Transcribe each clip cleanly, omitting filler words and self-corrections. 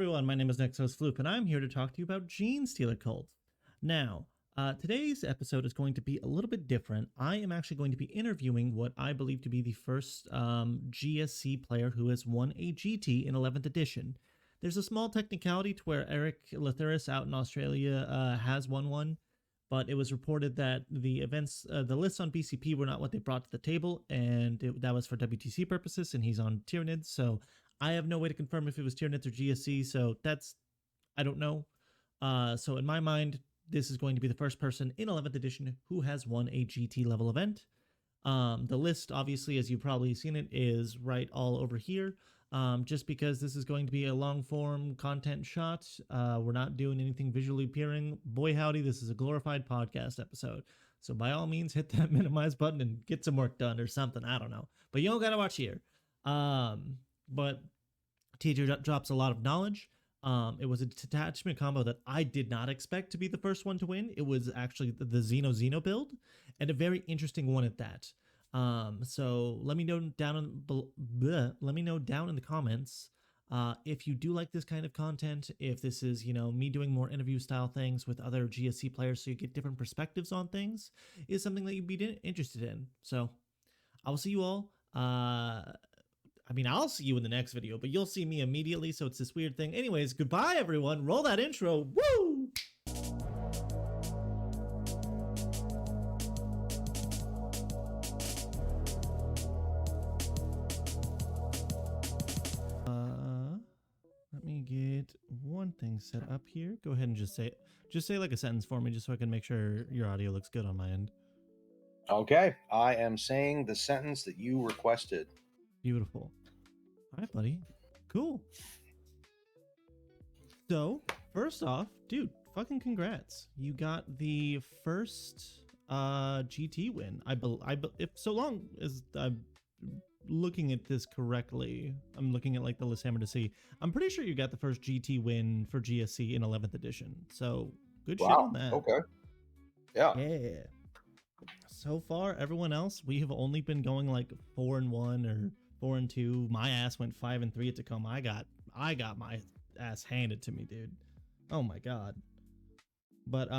everyone, my name is Nexos Floop, and I'm here to talk to you about Gene Stealer Cult. Now, today's episode is going to be a little bit different. I am actually going to be interviewing what I believe to be the first GSC player who has won a GT in 11th edition. There's a small technicality to where Eric Latheris out in Australia has won one, but it was reported that the lists on BCP were not what they brought to the table, and that was for WTC purposes, and he's on Tyranids, so I have no way to confirm if it was Tyranids or GSC, so I don't know. So in my mind, this is going to be the first person in 11th edition who has won a GT level event. The list, obviously, as you've probably seen it, is right all over here. Just because this is going to be a long form content shot, we're not doing anything visually appearing. Boy howdy, this is a glorified podcast episode. So by all means, hit that minimize button and get some work done or something. I don't know. But you don't gotta watch here. But TJ drops a lot of knowledge. It was a detachment combo that I did not expect to be the first one to win. It was actually the XenoXeno build, and a very interesting one at that. So let me know down in the comments if you do like this kind of content, if this is, me doing more interview style things with other GSC players so you get different perspectives on things, is something that you'd be interested in. So I will see you all. I'll see you in the next video, but you'll see me immediately, so it's this weird thing. Anyways, goodbye, everyone. Roll that intro. Woo! Let me get one thing set up here. Go ahead and just say like a sentence for me, just so I can make sure your audio looks good on my end. Okay, I am saying the sentence that you requested. Beautiful. All right, buddy. Cool. So, first off, dude, fucking congrats. You got the first GT win. If so long as I'm looking at this correctly, I'm looking at like the list hammer to see. I'm pretty sure you got the first GT win for GSC in 11th edition. So, good shit on that. Okay. Yeah. Yeah. So far, everyone else, we have only been going like 4-1 or 4-2. My ass went 5-3 at Tacoma. I got my ass handed to me, dude. Oh my god. But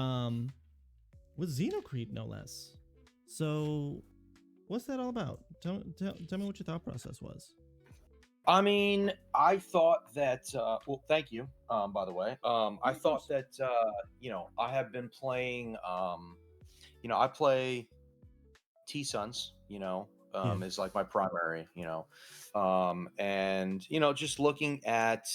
with Xenocrete, no less. So what's that all about? Tell me what your thought process was. I mean, I thought that well, thank you, by the way. I thought that I have been playing I play T-Suns, is like my primary, and just looking at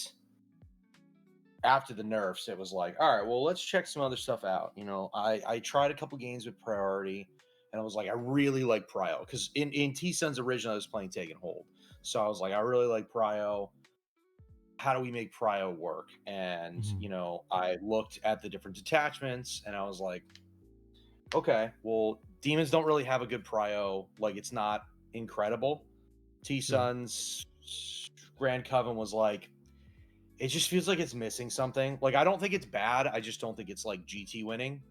after the nerfs, it was like, all right, well, let's check some other stuff out. I tried a couple games with Priority, and I was like, I really like Prio, because in T-Suns originally I was playing Take and Hold, so I was like, I really like Prio. How do we make Prio work? And I looked at the different detachments, and I was like, okay, well, demons don't really have a good Prio. Like, it's not incredible. T-Suns, Grand Coven was like, it just feels like it's missing something. Like, I don't think it's bad. I just don't think it's like GT winning.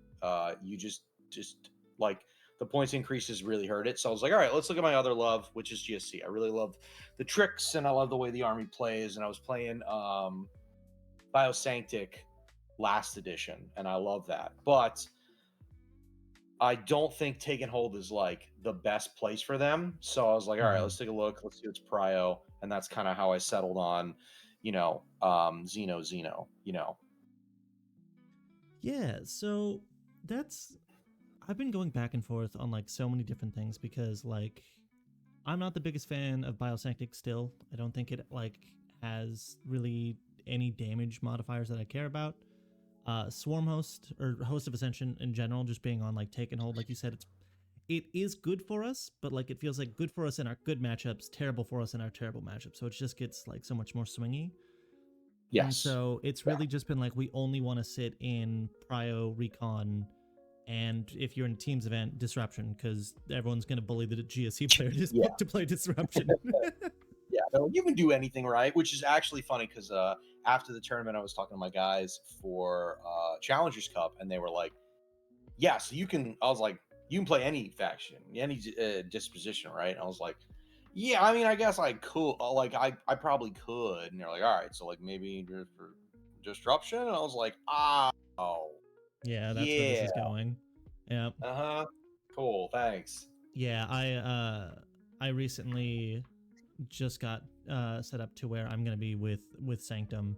You just like the points increases really hurt it. So I was like, all right, let's look at my other love, which is GSC. I really love the tricks, and I love the way the army plays. And I was playing Biosanctic last edition, and I love that. But I don't think Take and Hold is like the best place for them. So I was like, all right, let's take a look. Let's see what's Prio. And that's kind of how I settled on, XenoXeno. Yeah, so I've been going back and forth on like so many different things, because like I'm not the biggest fan of Biosanctic still. I don't think it like has really any damage modifiers that I care about. Swarm Host, or Host of Ascension in general, just being on like Take and Hold, like you said, it is good for us, but like it feels like good for us in our good matchups, terrible for us in our terrible matchups. So it just gets like so much more swingy. Yes. And so it's really just been like, we only want to sit in Prio, Recon, and if you're in a teams event, Disruption, because everyone's going to bully the GSC player to play Disruption. Yeah, no, you can do anything right, which is actually funny, because after the tournament, I was talking to my guys for Challengers Cup, and they were like, yeah, so I was like, you can play any faction, any disposition, right? And I was like, Yeah, I mean, I guess I could, like, I probably could. And they're like, all right, so like maybe just for disruption. And I was like, oh, Yeah, that's where this yeah, is going. Yeah. uh-huh, cool, thanks. Yeah, I recently just got set up to where I'm gonna be with Sanctum,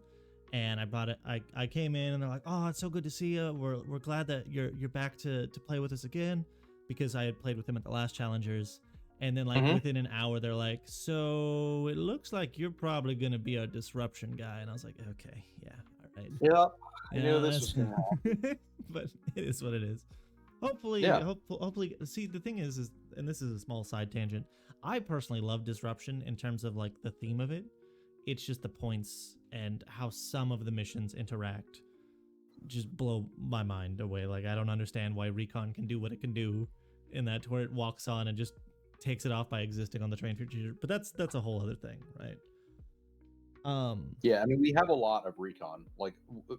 and I brought it. I came in and they're like, "Oh, it's so good to see you. We're glad that you're back to play with us again," because I had played with them at the last Challengers. And then like Hmm. within an hour, they're like, "So it looks like you're probably gonna be a disruption guy," and I was like, "Okay, yeah, all right, Yep, I knew yeah, this was that's," gonna happen. but it is what it is. Yeah. Hopefully. See, the thing is, and this is a small side tangent. I personally love disruption in terms of like the theme of it. It's just the points and how some of the missions interact just blow my mind away. Like I don't understand why Recon can do what it can do in that, to where it walks on and just takes it off by existing on the train future. But that's a whole other thing, right? Yeah, I mean, we have a lot of recon. Like,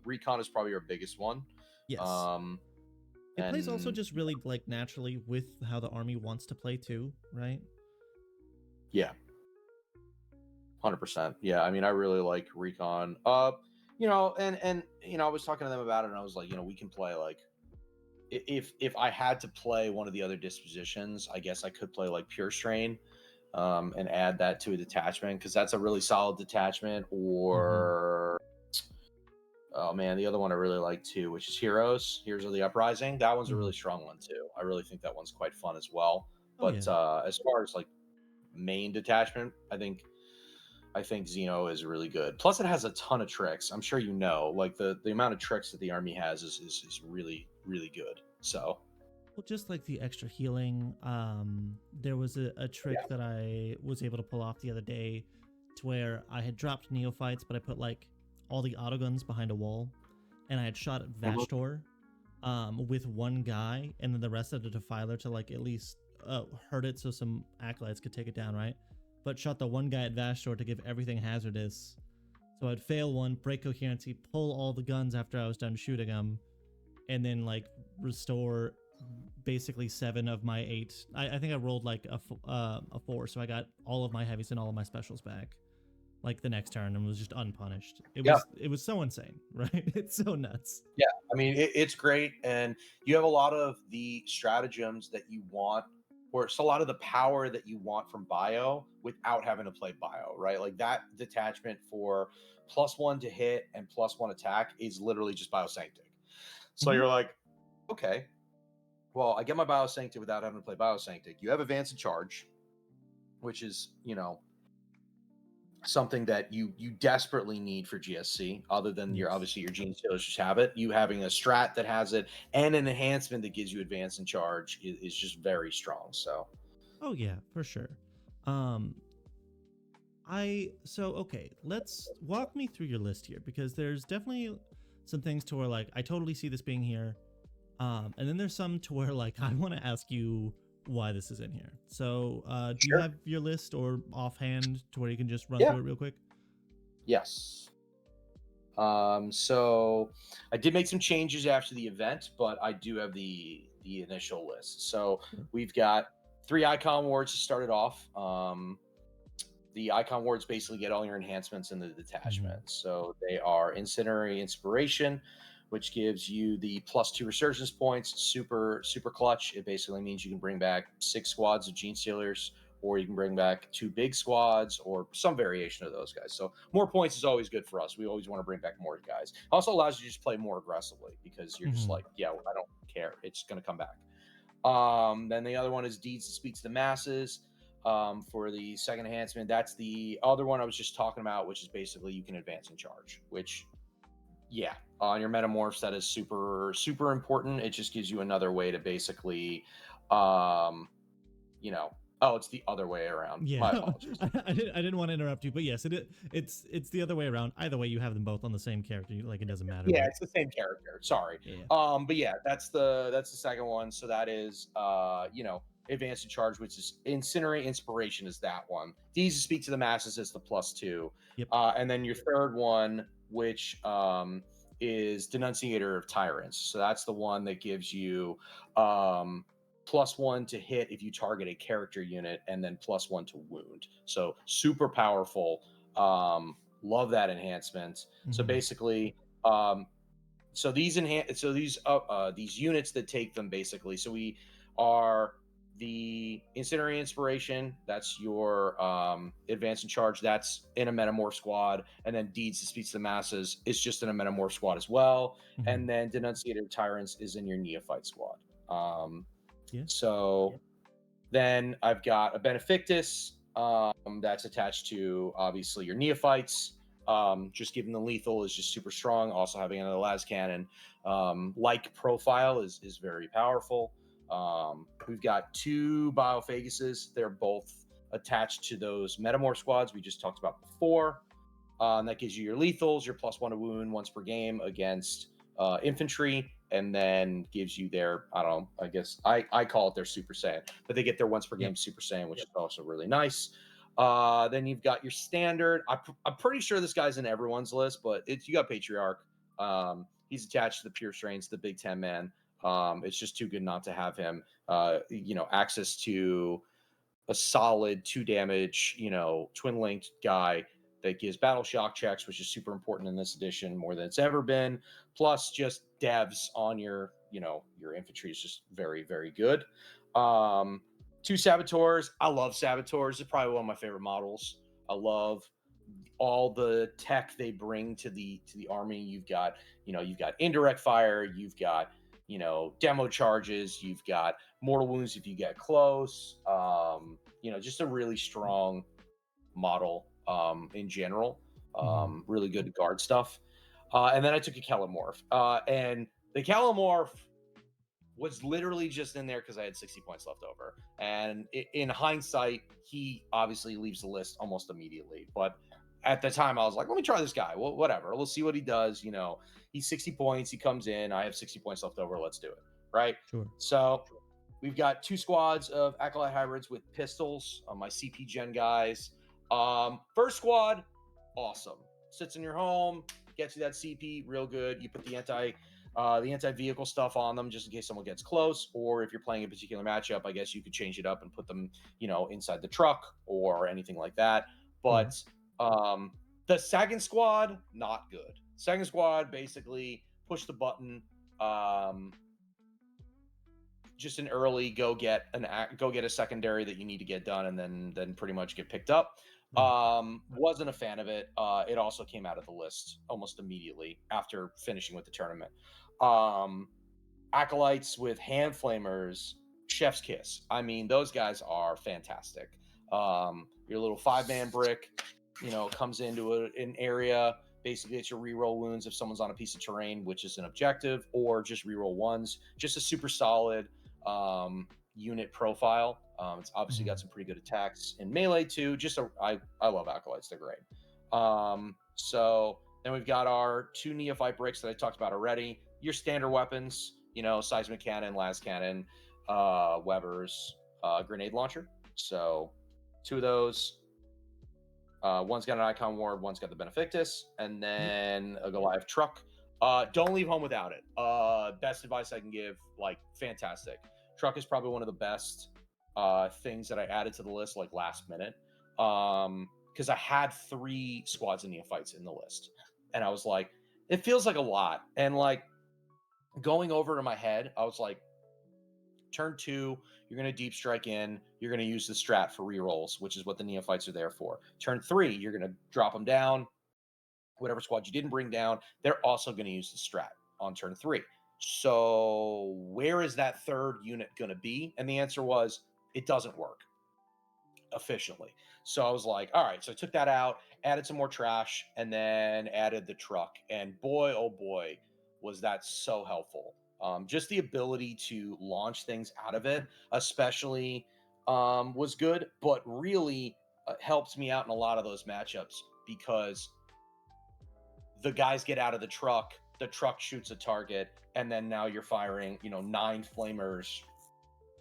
recon is probably our biggest one. Yes. Um, It plays also and just really like naturally with how the army wants to play too, right? yeah, 100%. Yeah, I mean, I really like recon. And I was talking to them about it, and I was like, we can play like if I had to play one of the other dispositions, I guess I could play like pure strain, and add that to a detachment because that's a really solid detachment. Mm-hmm. Or oh man, the other one I really like too, which is Heroes of the Uprising. That one's a Mm-hmm. really strong one too. I really think that one's quite fun as well. Oh yeah. But as far as like main detachment, I think Xeno is really good. Plus, it has a ton of tricks. I'm sure you know, like the amount of tricks that the army has is really really good. So Well, just like the extra healing, there was a yeah. trick that I was able to pull off the other day, to where I had dropped neophytes, but I put like all the autoguns behind a wall, and I had shot at Mhm. Vashtor, with one guy, and then the rest of the defiler to like at least hurt it so some acolytes could take it down, right? But shot the one guy at Vashtor to give everything hazardous. So I'd fail one, break coherency, pull all the guns after I was done shooting them, and then like restore basically 7 of my 8. I think I rolled like a 4, so I got all of my heavies and all of my specials back like the next turn and was just unpunished. Yeah, It was so insane, right? It's so nuts. yeah. I mean, it's great, and you have a lot of the stratagems that you want, or it's a lot of the power that you want from bio without having to play bio, right? Like that detachment for +1 to hit and +1 attack is literally just biosanctic. So Mm-hmm. you're like, okay, well, I get my biosanctic without having to play biosanctic. You have advance and charge, which is something that you desperately need for GSC, other than your Yes. obviously your gene stealers just have it. You having a strat that has it and an enhancement that gives you advance and charge is just very strong. So Oh yeah, for sure. Um, I so okay, let's walk me through your list here, because there's definitely some things to where like I totally see this being here. And then there's some to where like I want to ask you why this is in here. So, do you sure. have your list or offhand to where you can just run Yeah. through it real quick? Yes. So I did make some changes after the event, but I do have the initial list. So Sure. we've got 3 icon wards to start it off. The icon wards basically get all your enhancements in the Mm-hmm. detachment. So they are Incendiary Inspiration, which gives you the +2 resurgence points. Super, super clutch. It basically means you can bring back 6 squads of Gene Stealers, or you can bring back 2 big squads, or some variation of those guys. So more points is always good for us. We always want to bring back more guys. Also allows you to just play more aggressively because you're just Mm-hmm. like, yeah, I don't care. It's going to come back. Then the other one is Deeds to Speak to the Masses. For the second enhancement, that's the other one I was just talking about, which is basically you can advance and charge, which, yeah, on your metamorphs, that is super, super important. It just gives you another way to basically, um, oh, it's the other way around. Yeah, My apologies. I didn't want to interrupt you, but yes, it's the other way around. Either way, you have them both on the same character. Like it doesn't matter, Yeah, but it's the same character. Sorry. yeah. But yeah, that's the second one. So that is advanced in charge, which is Incinerate Inspiration is that one. These to Speak to the Masses is the +2. Yep. And then your third one, which is Denunciator of Tyrants. So that's the one that gives you +1 to hit if you target a character unit, and then +1 to wound. So super powerful. Love that enhancement. So Hmm. basically, so these units that take them basically. So we are the Incendiary Inspiration. That's your advance and charge. That's in a Metamorph squad, and then Deeds to Speak to the Masses is just in a Metamorph squad as well. Hmm. And then Denunciated Tyrants is in your Neophyte squad. Um, Yeah. so then I've got a Benefactus that's attached to obviously your Neophytes. Just giving the lethal is just super strong. Also having another las cannon like profile is very powerful. We've got 2 Biophaguses. They're both attached to those Metamorph squads we just talked about before. That gives you your lethals, your +1 to wound once per game against infantry, and then gives you their, I don't know, I guess I call it their Super Saiyan, but they get their once per game Yep. Super Saiyan, which is also really nice. Then you've got your standard. I'm pretty sure this guy's in everyone's list, but you got Patriarch. He's attached to the Pure Strains, the Big Ten man. It's just too good not to have him. Access to a solid 2 damage, twin linked guy that gives battle shock checks, which is super important in this edition more than it's ever been. Plus, just devs on your infantry is just very, very good. 2 saboteurs. I love saboteurs. It's probably one of my favorite models. I love all the tech they bring to the army. You've got indirect fire. You've got demo charges. You've got mortal wounds if you get close. Just a really strong model in general. Hmm. Really good guard stuff. And then I took a Kellamorph. And the Kellamorph was literally just in there because I had 60 points left over. And in hindsight, he obviously leaves the list almost immediately. But at the time, I was like, let me try this guy. Well, whatever. We'll see what he does. He's 60 points. He comes in. I have 60 points left over. Let's do it. Right. Sure. So we've got 2 squads of Acolyte hybrids with pistols. My CP Gen guys. First squad, awesome. Sits in your home, gets you that CP, real good. You put the anti-vehicle stuff on them just in case someone gets close, or if you're playing a particular matchup, I guess you could change it up and put them, inside the truck or anything like that. Sure. But the second squad, not good. Second squad, basically push the button, just an early go get a secondary that you need to get done, and then pretty much get picked up. Right. Wasn't a fan of it. It also came out of the list almost immediately after finishing with the tournament. Acolytes with hand flamers, chef's kiss. I mean, those guys are fantastic. Your little 5-man brick, comes into an area. Basically, it's your reroll wounds if someone's on a piece of terrain, which is an objective, or just reroll ones. Just a super solid unit profile. It's obviously Hmm. got some pretty good attacks in melee too. I love acolytes; they're great. So then we've got our 2 neophyte bricks that I talked about already. Your standard weapons, seismic cannon, las cannon, Weber's grenade launcher. So 2 of those. One's got an icon ward, one's got the Benefactus, and Yep. then a Goliath truck. Don't leave home without it. Best advice I can give, fantastic. Truck is probably one of the best things that I added to the list, last minute. Because I had 3 squads of neophytes in the list. And I was like, it feels like a lot. And going over to my head, I was like, turn 2, you're going to deep strike in. You're going to use the strat for rerolls, which is what the neophytes are there for. Turn 3, you're going to drop them down. Whatever squad you didn't bring down, they're also going to use the strat on turn 3. So where is that third unit going to be? And the answer was, it doesn't work efficiently. So I was like, all right. So I took that out, added some more trash, and then added the truck. And boy, oh boy, was that so helpful. Just the ability to launch things out of it, especially, was good, but really helped me out in a lot of those matchups because the guys get out of the truck shoots a target, and then now you're firing, 9 flamers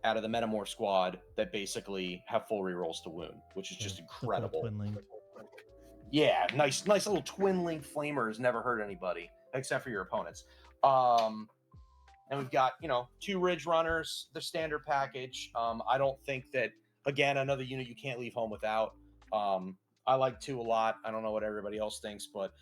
out of the Metamorph squad that basically have full rerolls to wound, which is Yeah. just The full incredible. twin linked. Yeah, nice little twin link flamers never hurt anybody except for your opponents. and we've got, 2 Ridge Runners, the standard package. I don't think that, again, another unit you can't leave home without. I like 2 a lot. I don't know what everybody else thinks, but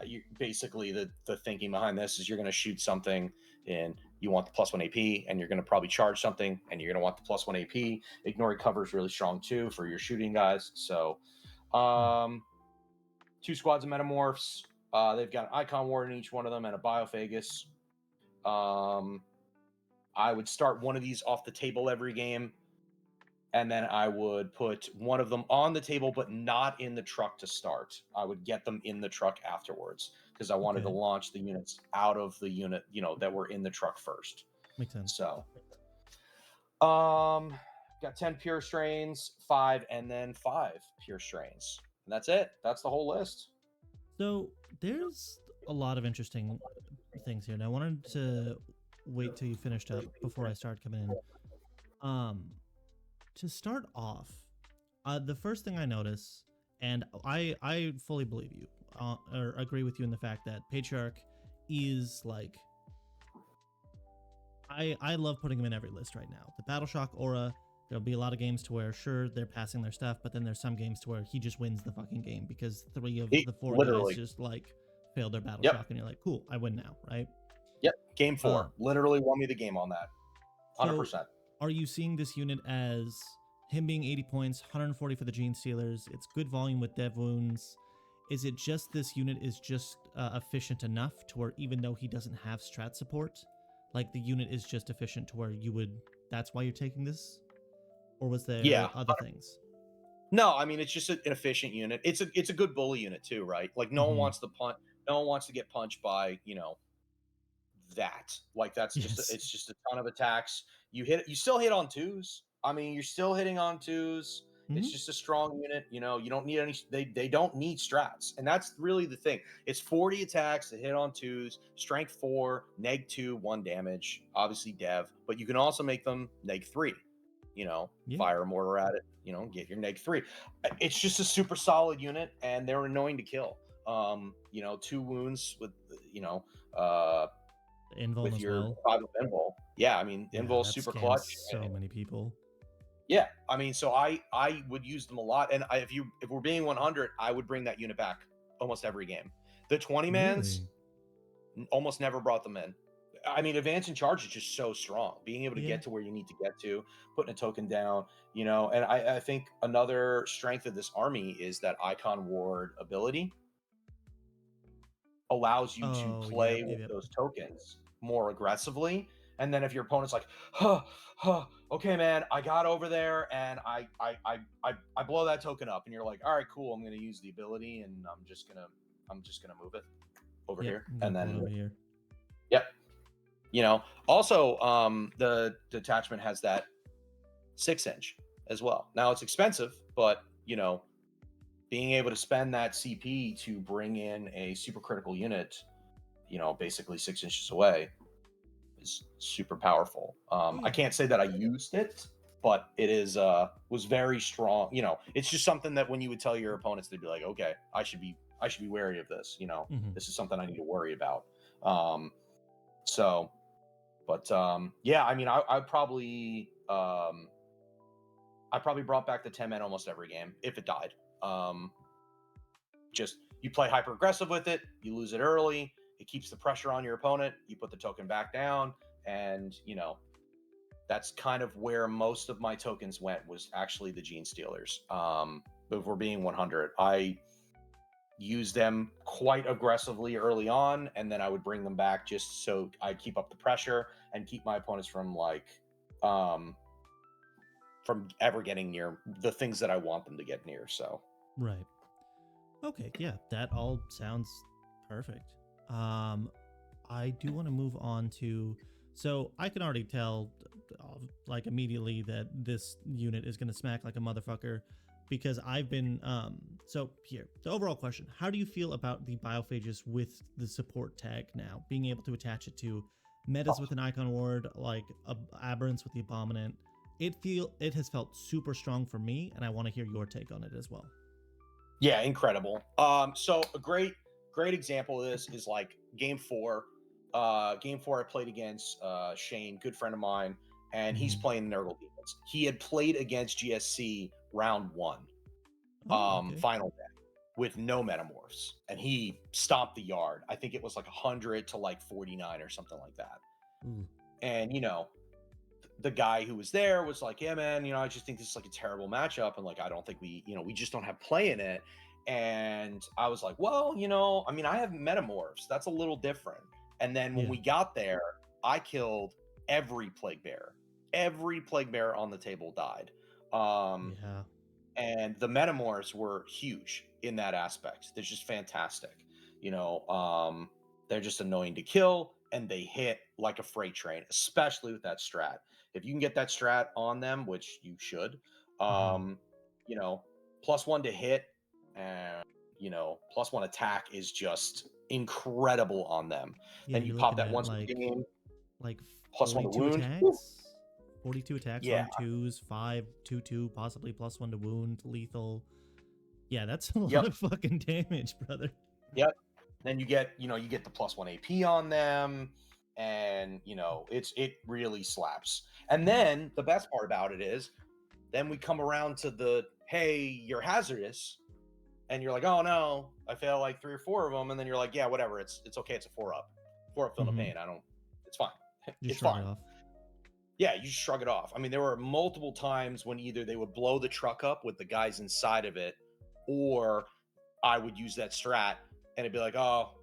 you basically the thinking behind this is you're going to shoot something and you want the +1 AP, and you're going to probably charge something and you're going to want the +1 AP. Ignore cover is really strong too for your shooting guys. So 2 squads of Metamorphs. They've got an Icon Ward in each one of them and a Biophagus. I would start one of these off the table every game, and then I would put one of them on the table, but not in the truck to start. I would get them in the truck afterwards because I wanted to launch the units out of the unit, that were in the truck first. Makes sense. So, got 10 pure strains, 5, and then 5 pure strains. And that's it. That's the whole list. So there's a lot of interesting things here, and I wanted to wait till you finished up before I start coming in. To start off, the first thing I notice, and I fully believe you, or agree with you in the fact that Patriarch is like, I love putting him in every list right now. The Battle Shock aura, there'll be a lot of games to where, sure, they're passing their stuff, but then there's some games to where he just wins the fucking game because 3 of the 4 guys just like failed their Battle Shock, and you're like, cool, I win now, right? Yep, game 4. Literally won me the game on that. 100%. So are you seeing this unit as him being 80 points, 140 for the Gene Stealers? It's good volume with dev wounds. Is it just this unit is just efficient enough to where even though he doesn't have strat support, like the unit is just efficient to where you would, that's why you're taking this? Or was there other things? No, I mean, it's just an efficient unit. It's a good bully unit too, right? Like no one wants to punt. No one wants to get punched by, that. Like that's just it's just a ton of attacks. You still hit on 2s. I mean, you're still hitting on 2s. It's just a strong unit. You don't need any. They don't need strats, and that's really the thing. It's 40 attacks to hit on 2s, strength 4, neg 2, 1 damage. Obviously dev, but you can also make them neg 3. Fire a mortar at it. Get your neg 3. It's just a super solid unit, and they're annoying to kill. 2 wounds with Invuln with as your well. 5 of Invul. Yeah, I mean, Invul's super clutch. So many people. Yeah, I mean, so I would use them a lot, and if we're being 100, I would bring that unit back almost every game. The 20 mans almost never brought them in. I mean, advance and charge is just so strong. Being able to get to where you need to get to, putting a token down, and I think another strength of this army is that Icon Ward ability allows you to play with those tokens more aggressively. And then if your opponent's like, okay, man, I got over there and I blow that token up, and you're like, all right, cool, I'm gonna use the ability and I'm just gonna move it over here, and then over here. Also the detachment has that 6-inch as well. Now it's expensive, but being able to spend that CP to bring in a super critical unit, basically 6 inches away, is super powerful. I can't say that I used it, but it is was very strong. It's just something that when you would tell your opponents, they'd be like, okay, I should be wary of this. This is something I need to worry about. Yeah, I mean, I probably brought back the 10 men almost every game if it died. Just you play hyper aggressive with it, you lose it early, it keeps the pressure on your opponent, you put the token back down, and that's kind of where most of my tokens went, was actually the Gene Stealers. But if we're being 100, I used them quite aggressively early on, and then I would bring them back just so I keep up the pressure and keep my opponents from from ever getting near the things that I want them to get near. So right. Okay, yeah, that all sounds perfect. I do want to move on to, so I can already tell like immediately that this unit is going to smack like a motherfucker, because I've been so here, the overall question: how do you feel about the biophages with the support tag now, being able to attach it to metas with an icon ward, like aberrants with the abominant? It has felt super strong for me, and I want to hear your take on it as well. Yeah, incredible. So a great example of this is like game 4. game 4 I played against Shane, good friend of mine, and he's Hmm. playing Nurgle Demons. He had played against GSC round 1, Oh, okay. final day, with no metamorphs, and he stomped the yard. I think it was like 100 to like 49 or something like that. Ooh. And the guy who was there was like, yeah, man, I just think this is like a terrible matchup, and like I don't think we just don't have play in it. And I was like, well, I mean, I have metamorphs, that's a little different. And then when Yeah. we got there, I killed every plague bear on the table died. Yeah. And the metamorphs were huge in that aspect. They're just fantastic. They're just annoying to kill, and they hit like a freight train, especially with that strat. If you can get that strat on them, which you should, Hmm. um, +1 to hit, and +1 attack is just incredible on them. Yeah, Then you you're pop looking that at once per game, like +1 to 42 wound. Woo! attacks. 42 attacks Yeah, on 2s, 5, 2, possibly +1 to wound, lethal. Yeah, that's a lot yep, of fucking damage, brother. yep. Then you get the +1 AP on them, and it really slaps. And then the best part about it is, then we come around to the, hey, you're hazardous, and you're like, oh no, I fail like 3 or 4 of them, and then you're like, yeah, whatever, it's okay, it's a 4 up, feel no Hmm. pain, it's fine. Just It's shrug it fine. off. Yeah, you just shrug it off. I mean, there were multiple times when either they would blow the truck up with the guys inside of it, or I would use that strat, and it'd be like, oh,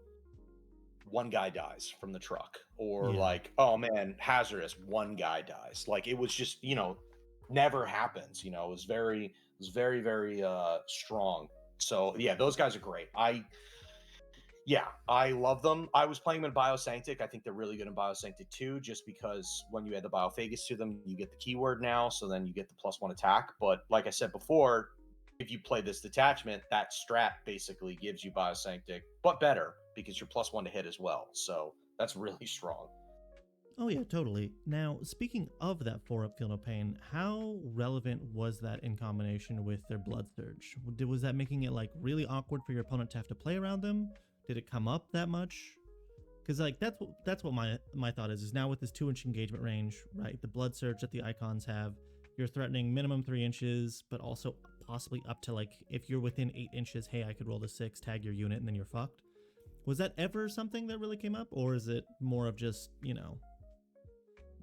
one guy dies from the truck, or Yeah. like, oh man, hazardous, one guy dies. Like, it was just, never happens. It was very, very strong. So yeah, those guys are great. I love them. I was playing them in Biosanctic. I think they're really good in Biosanctic too, just because when you add the Biophagus to them, you get the keyword now, so then you get the +1 attack. But like I said before, if you play this detachment, that strat basically gives you Biosanctic, but better, because you're +1 to hit as well. So that's really strong. Oh yeah, totally. Now, speaking of that 4-up Feel No Pain, how relevant was that in combination with their Blood Surge? Was that making it like really awkward for your opponent to have to play around them? Did it come up that much? Because like that's what my thought is now with this 2-inch engagement range, right? The Blood Surge that the icons have, you're threatening minimum 3 inches, but also possibly up to like if you're within 8 inches, hey, I could roll the 6, tag your unit, and then you're fucked. Was that ever something that really came up, or is it more of just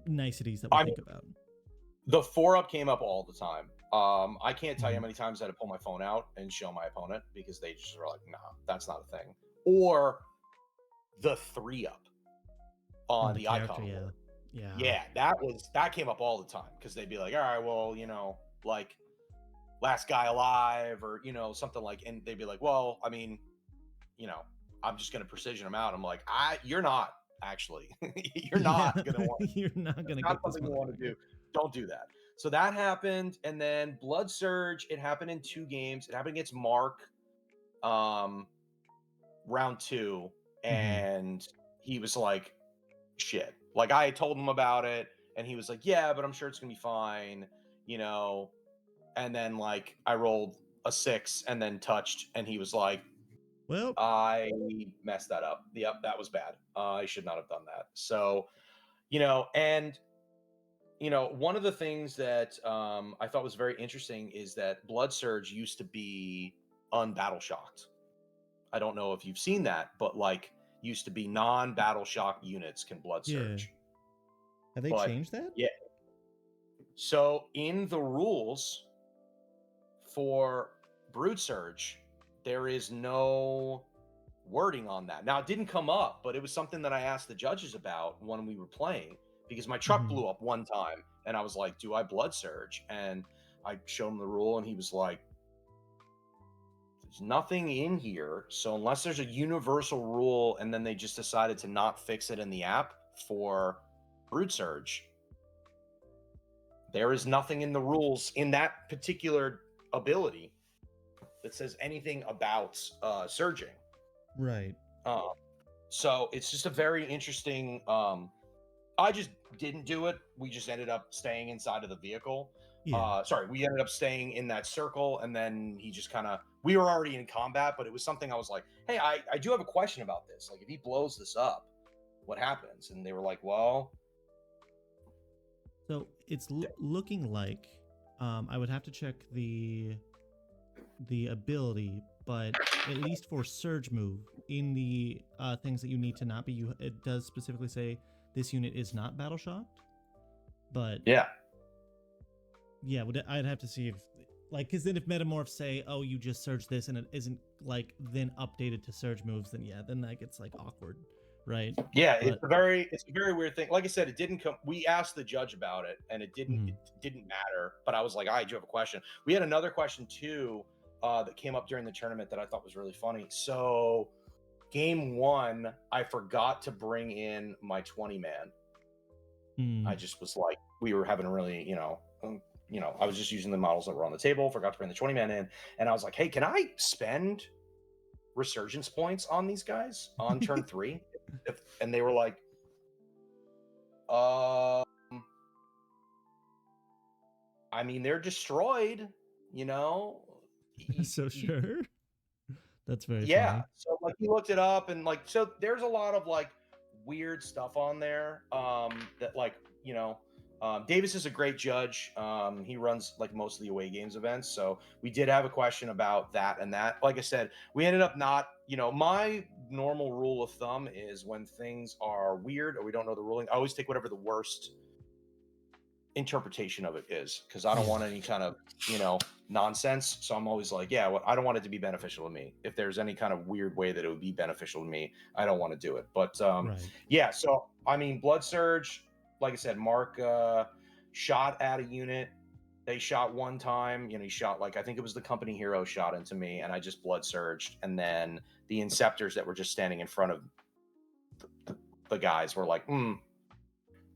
niceties that we I mean, think about? the 4 up came up all the time. I can't tell you Hmm. how many times I had to pull my phone out and show my opponent, because they just were like, nah, that's not a thing. Or the 3 up On on the the character, icon yeah. award. Yeah. Yeah, that came up all the time, because they'd be like, all right, well, like last guy alive, or something like, and they'd be like, well, I mean, you know, I'm just gonna precision them out. I'm like, you're not actually, you're Yeah. not gonna want. You're not That's gonna not get this something you want to motherfucker. do. Don't do that. So that happened, and then Blood Surge. It happened in 2 games. It happened against Mark, um, round 2, Hmm. and he was like, shit. Like, I had told him about it, and he was like, yeah, but I'm sure it's gonna be fine, you know. And then like I rolled a 6 and then touched, and he was like, Well, I messed that up. Yep, that was bad. I should not have done that. So, and one of the things that I thought was very interesting is that Blood Surge used to be unbattle shocked. I don't know if you've seen that, but like used to be non-battle shock units can Blood yeah. Surge. Have they But changed that? yeah, so in the rules for Brood Surge, there is no wording on that. Now, it didn't come up, but it was something that I asked the judges about when we were playing, because my truck Hmm. blew up one time, and I was like, do I Blood Surge? And I showed him the rule, and he was like, there's nothing in here. So unless there's a universal rule, and then they just decided to not fix it in the app for Brood Surge, there is nothing in the rules in that particular ability that says anything about surging. Right. Um, so it's just a very interesting. I just didn't do it. We just ended up staying inside of the vehicle. Yeah. Sorry, we ended up staying in that circle, and then he just kind of. We were already in combat, but it was something I was like, "Hey, I do have a question about this. Like, if he blows this up, what happens? And they were like, well, So it's looking like I would have to check the ability, but at least for surge move in the things that you need to not be, it does specifically say this unit is not battle shocked. But yeah, yeah, I'd have to see if like, because then if metamorphs say, oh, you just surge this and it isn't like then updated to surge moves, then yeah, then that gets like awkward, right? yeah, But it's a very weird thing. Like I said, it didn't come. We asked the judge about it, and it didn't matter. But I was like, I do have a question. We had another question too that came up during the tournament that I thought was really funny. So, game one, I forgot to bring in my 20 man. I just was like, we were having a really, I was just using the models that were on the table. Forgot to bring the 20 man in, and I was like, hey, can I spend resurgence points on these guys on turn 3? And they were like, I mean, they're destroyed, you know. so sure. That's very Yeah. funny. So like he looked it up, and like, so there's a lot of like weird stuff on there. That like, Davis is a great judge. He runs like most of the away games events. So we did have a question about that and that. Like I said, we ended up not, my normal rule of thumb is when things are weird or we don't know the ruling, I always take whatever the worst interpretation of it is, because I don't want any kind of, nonsense. So I'm always like, yeah, well, I don't want it to be beneficial to me. If there's any kind of weird way that it would be beneficial to me, I don't want to do it. But Right. yeah, so I mean, Blood Surge, like I said, Mark shot at a unit. They shot one time, he shot like, I think it was the company hero shot into me, and I just blood surged. And then the Inceptors that were just standing in front of the guys were like,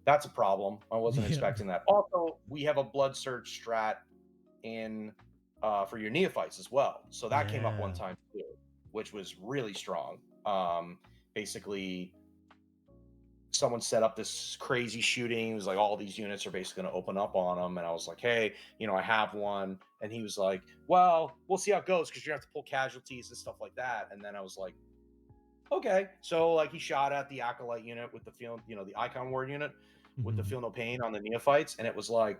that's a problem. I wasn't expecting that. Also, we have a blood surge strat in for your neophytes as well. So that came up one time too, which was really strong. Basically, someone set up this crazy shooting. It was like all these units are basically going to open up on them. And I was like, hey, I have one. And he was like, well, we'll see how it goes, because you're going to have to pull casualties and stuff like that. And then I was like, okay. So like he shot at the Acolyte unit with the feel, the Icon Ward unit with the Feel No Pain on the neophytes. And it was like,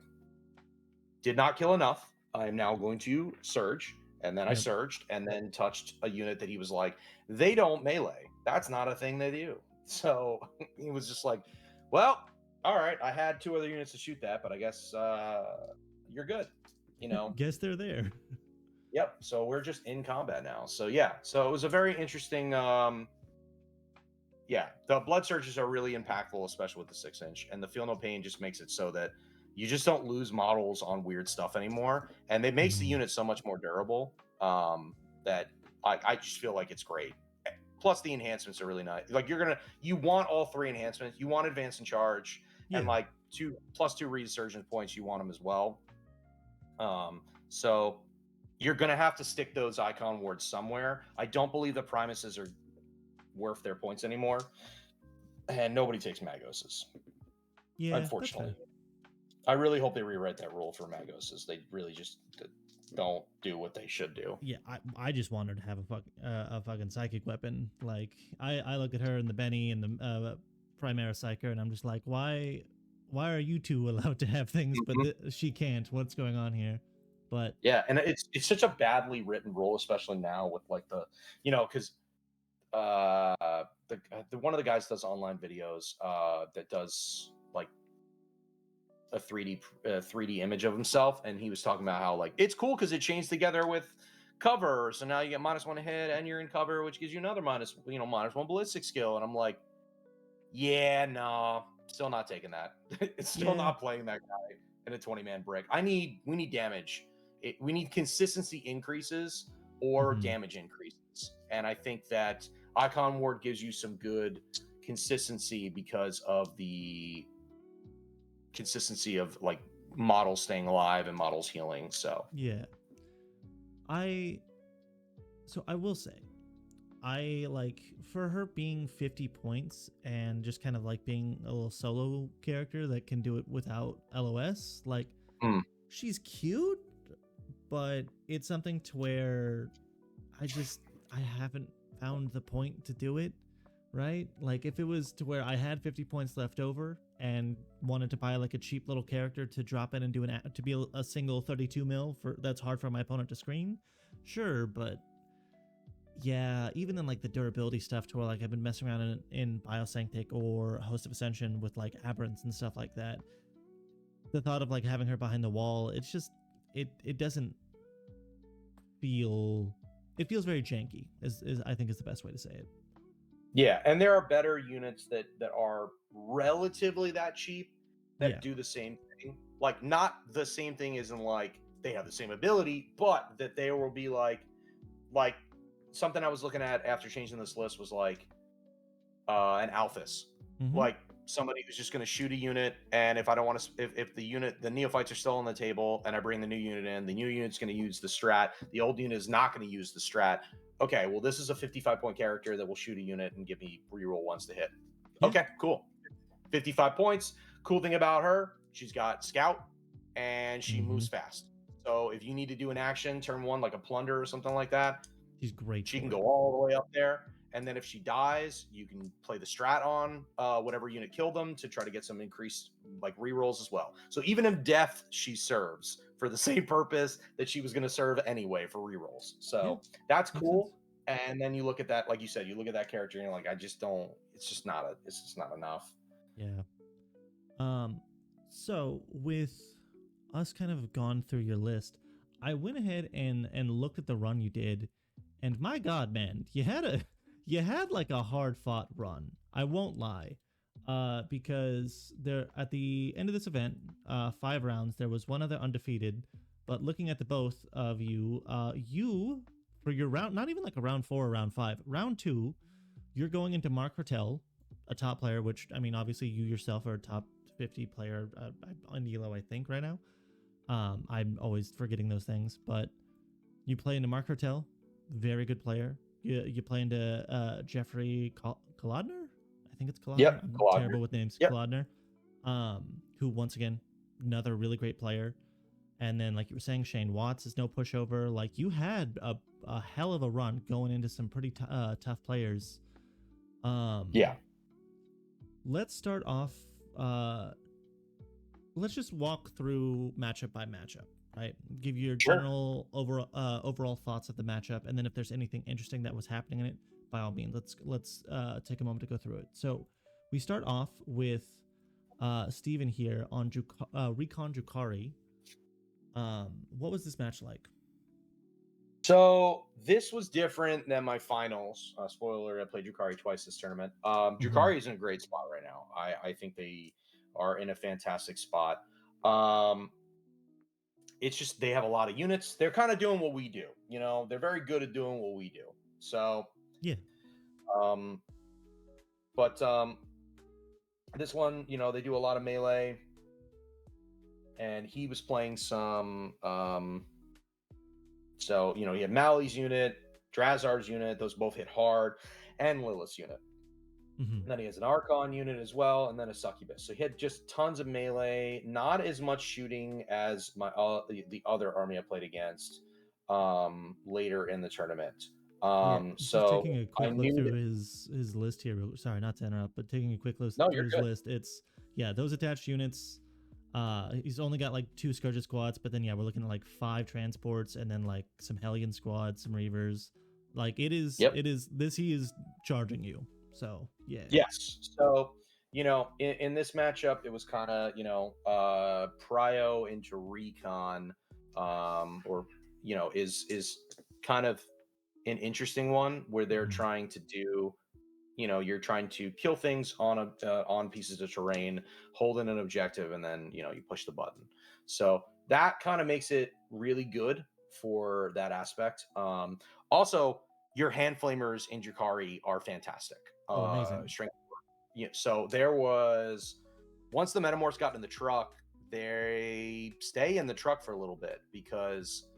did not kill enough. I am now going to surge. And then I surged and then touched a unit that he was like, they don't melee. That's not a thing they do. So he was just like, well, all right, I had 2 other units to shoot that, but I guess you're good. Guess they're there. Yep. So we're just in combat now. So yeah. So it was a very interesting. Yeah, the blood surges are really impactful, especially with the 6-inch, and the Feel No Pain just makes it so that you just don't lose models on weird stuff anymore, and it makes the unit so much more durable. That I just feel like it's great. Plus, the enhancements are really nice. Like you want all 3 enhancements. You want Advance and Charge, and like 2 resurgence points. You want them as well. So you're gonna have to stick those icon wards somewhere. I don't believe the Primuses are worth their points anymore, and nobody takes Magoses. Yeah, unfortunately. I really hope they rewrite that rule for Magoses. They really just don't do what they should do. Yeah, I just wanted to have a fucking psychic weapon. Like I look at her and the Benny and the Primera Psyker, and I'm just like, why are you 2 allowed to have things, but she can't? What's going on here? But yeah, and it's such a badly written rule, especially now with like the, because the one of the guys does online videos that does like a 3D image of himself, and he was talking about how like it's cool because it chains together with cover, so now you get -1 hit and you're in cover, which gives you another -1 ballistic skill. And I'm like, yeah, no, still not taking that. It's still not playing that guy in a 20-man brick. We need damage. We need consistency increases or damage increases, and I think that Icon Ward gives you some good consistency because of the consistency of like models staying alive and models healing. So yeah, I will say, I like, for her being 50 points and just kind of like being a little solo character that can do it without LOS, like she's cute, but it's something to where I haven't found the point to do it. right? Like if it was to where I had 50 points left over and wanted to buy like a cheap little character to drop in and do to be a single 32 mil for that's hard for my opponent to screen, sure, but yeah, even in like the durability stuff to where like I've been messing around in Biosanctic or Host of Ascension with like Aberrants and stuff like that. The thought of like having her behind the wall, it's just it doesn't feel, it feels very janky is I think is the best way to say it. Yeah, and there are better units that are relatively that cheap Yeah. that do the same thing. Like not the same thing as in like they have the same ability, but that they will be like something I was looking at after changing this list was like an Alphys. Mm-hmm. Like somebody who's just going to shoot a unit, and if I don't want to, if the neophytes are still on the table, and I bring the new unit in, the new unit's going to use the strat. The old unit is not going to use the strat. Okay, well this is a 55-point character that will shoot a unit and give me reroll ones to hit. Yeah. Okay, cool. 55 points. Cool thing about her, she's got scout and she moves fast. So if you need to do an action turn one like a plunder or something like that, She's great. she can go all the way up there. And then if she dies, you can play the strat on whatever unit killed them to try to get some increased like rerolls as well. So even in death, she serves for the same purpose that she was going to serve anyway for rerolls. So that's cool. And then you look at that, like you said, you look at that character and you're like, I just don't. It's just not enough. Yeah. So with us kind of gone through your list, I went ahead and looked at the run you did, and my God, man, you had like a hard fought run. I won't lie. Because there at the end of this event, 5 rounds, there was one other undefeated. But looking at the both of you, you for your round, not even like a round 4 or round 5, round 2, you're going into Mark Hertel, a top player, which I mean, obviously you yourself are a top 50 player on Elo, I think, right now. I'm always forgetting those things, but you play into Mark Hertel, very good player. You play into Jeffrey Kolodner? I think it's Kolodner. Yep, I'm Kolodner. terrible with names. Yep. Kolodner, who once again, another really great player. And then, like you were saying, Shane Watts is no pushover. Like you had a hell of a run going into some pretty tough players. Yeah. Let's start off. Let's just walk through matchup by matchup, right? Give your general overall thoughts of the matchup, and then if there's anything interesting that was happening in it, by all means, let's take a moment to go through it. So we start off with Steven here on Recon Jukari. What was this match like? So this was different than my finals. Spoiler: I played Jukari twice this tournament. Jukari is in a great spot right now. I think they are in a fantastic spot. It's just they have a lot of units. They're kind of doing what we do. You know, they're very good at doing what we do. So yeah. But this one, you know, they do a lot of melee, and he was playing some. So, you know, he had Mally's unit, Drazar's unit, those both hit hard, and Lilith's unit. And then he has an Archon unit as well, and then a Succubus. So he had just tons of melee, not as much shooting as my the other army I played against later in the tournament. Just So taking a quick look through his list here. Sorry, not to interrupt, but taking a quick look through his list, it's those attached units. He's only got like 2 Scourge squads, but then we're looking at like 5 transports and then like some Hellion squads, some Reavers. Like he is charging you. So yeah. Yes. So, you know, in this matchup, it was kind of, you know, Prio into Recon, or, you know, is kind of an interesting one where they're trying to do, you know, you're trying to kill things on pieces of terrain, holding an objective, and then, you know, you push the button. So that kind of makes it really good for that aspect. Also, your hand flamers in Jukari are fantastic. Amazing. Strength. Yeah, so there was, once the Metamorphs got in the truck, they stay in the truck for a little bit because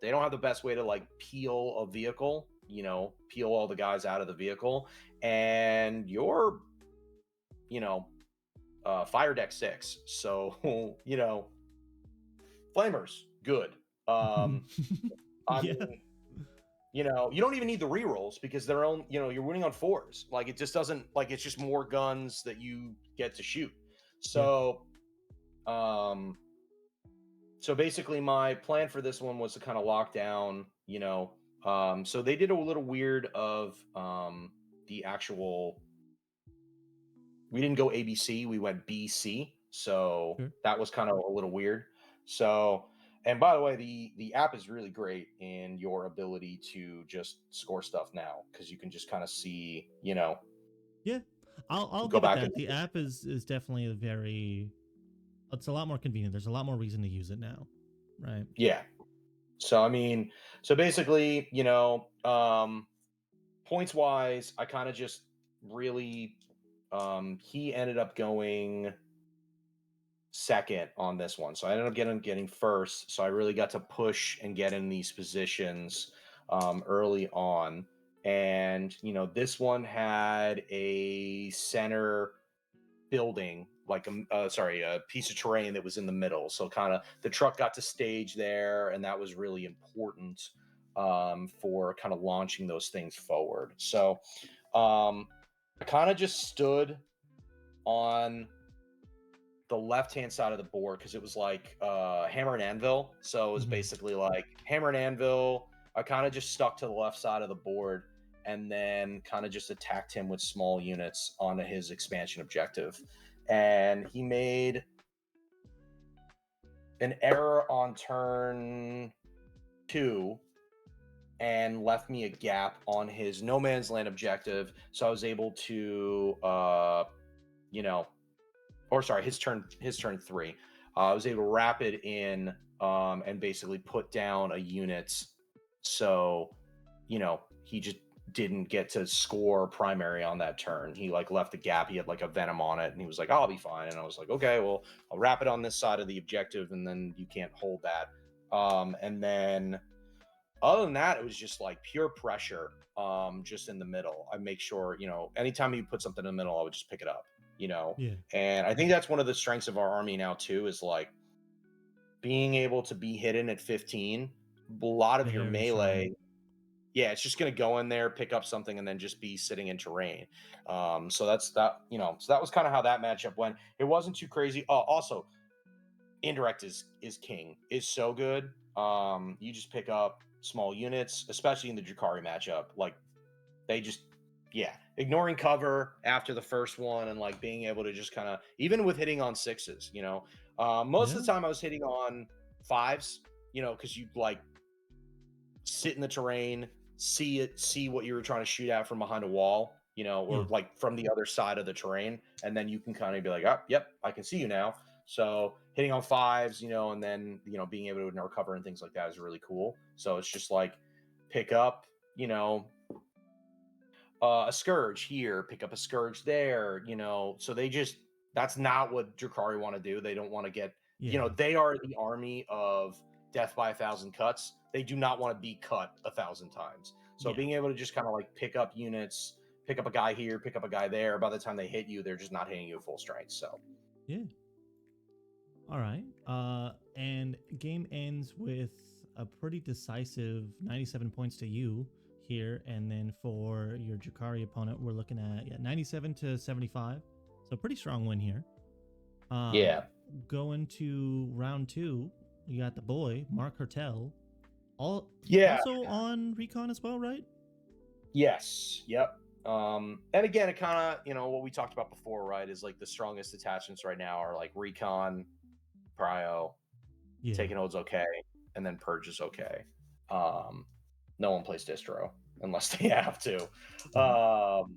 they don't have the best way to like peel a vehicle, you know, peel all the guys out of the vehicle. And you're, you know, fire deck 6. So, you know, flamers, good. I mean, You don't even need the rerolls because they're on, you're winning on fours. Like it just doesn't like it's just more guns that you get to shoot. Yeah. So, um, so basically my plan for this one was to kind of lock down, so they did a little weird of the actual we didn't go ABC, we went BC. So Sure. that was kind of a little weird. So, and by the way, the app is really great in your ability to just score stuff now because you can just kind of see, Yeah. I'll go give it back and that. The app is definitely a very it's a lot more convenient. There's a lot more reason to use it now. Right. yeah. So I mean, so basically, points wise, I kind of just really he ended up going second on this one. So I ended up getting first. So I really got to push and get in these positions early on. And this one had a center building, like a piece of terrain that was in the middle. So kind of the truck got to stage there, and that was really important for kind of launching those things forward. So I kind of just stood on the left-hand side of the board because it was like hammer and anvil. So it was Hmm. basically like hammer and anvil. I kind of just stuck to the left side of the board and then kind of just attacked him with small units on his expansion objective. And he made an error on turn 2 and left me a gap on his no man's land objective. So I was able to you know, or sorry, his turn 3. I was able to wrap it in and basically put down a unit. So, he just didn't get to score primary on that turn. He like left a gap. He had like a venom on it, and he was like, "I'll be fine." And I was like, "Okay, well, I'll wrap it on this side of the objective, and then you can't hold that." And then other than that, it was just like pure pressure, just in the middle. I make sure, anytime you put something in the middle, I would just pick it up, Yeah. and I think that's one of the strengths of our army now too, is like being able to be hidden at 15. A lot of your Very strong. melee, yeah, it's just going to go in there, pick up something, and then just be sitting in terrain. So that's that, so that was kind of how that matchup went. It wasn't too crazy. Oh, also, indirect is king, is so good. You just pick up small units, especially in the Drakari matchup. Like they just, yeah, ignoring cover after the first one and like being able to just kind of, even with hitting on sixes, most Yeah. of the time I was hitting on fives, because you like sit in the terrain, see what you were trying to shoot at from behind a wall, Yeah. or like from the other side of the terrain, and then you can kind of be like, oh, yep, I can see you now. So hitting on fives, and then being able to ignore cover and things like that is really cool. So it's just like pick up, a scourge here, pick up a scourge there, So that's not what Drakari want to do. They don't want to get, Yeah. they are the army of death by 1,000 cuts. They do not want to be cut 1,000 times. So Yeah. being able to just kind of like pick up units, pick up a guy here, pick up a guy there. By the time they hit you, they're just not hitting you at full strength. So Yeah. All right. And game ends with a pretty decisive 97 points to you here, and then for your Jakari opponent, we're looking at 97 to 75. So pretty strong win here. Um, yeah, Going to round 2, you got the boy Mark Hertel, all yeah, also on recon as well, right? yes, yep. And again, it kind of, what we talked about before, right? Is like the strongest attachments right now are like recon, prio, Yeah. taking holds okay, and then purge is okay. Um, no one plays distro unless they have to. Mhm.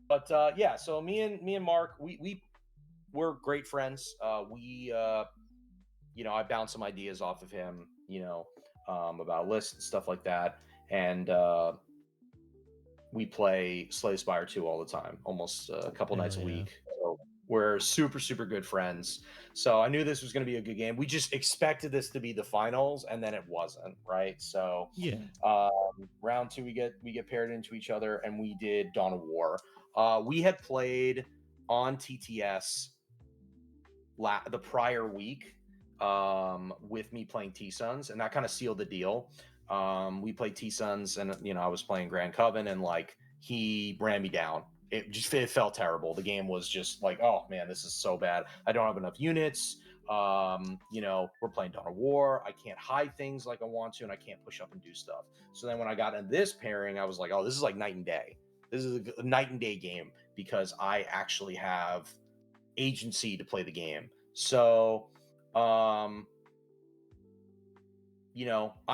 But yeah, so me and Mark, we're great friends. I bounced some ideas off of him, about lists and stuff like that, and we play Slay Spire 2 all the time, almost a couple Hell nights a yeah. week. So we're super, super good friends. So I knew this was going to be a good game. We just expected this to be the finals, and then it wasn't, right? So Yeah. round 2, we get paired into each other, and we did Dawn of War. We had played on TTS the prior week with me playing T-Suns, and that kind of sealed the deal. We played T-Suns, and I was playing Grand Coven, and like he ran me down. It felt terrible. The game was just like, oh man, this is so bad. I don't have enough units. We're playing Dawn of War. I can't hide things like I want to, and I can't push up and do stuff. So then when I got in this pairing, I was like, oh, this is like night and day. This is a night and day game because I actually have agency to play the game. So, I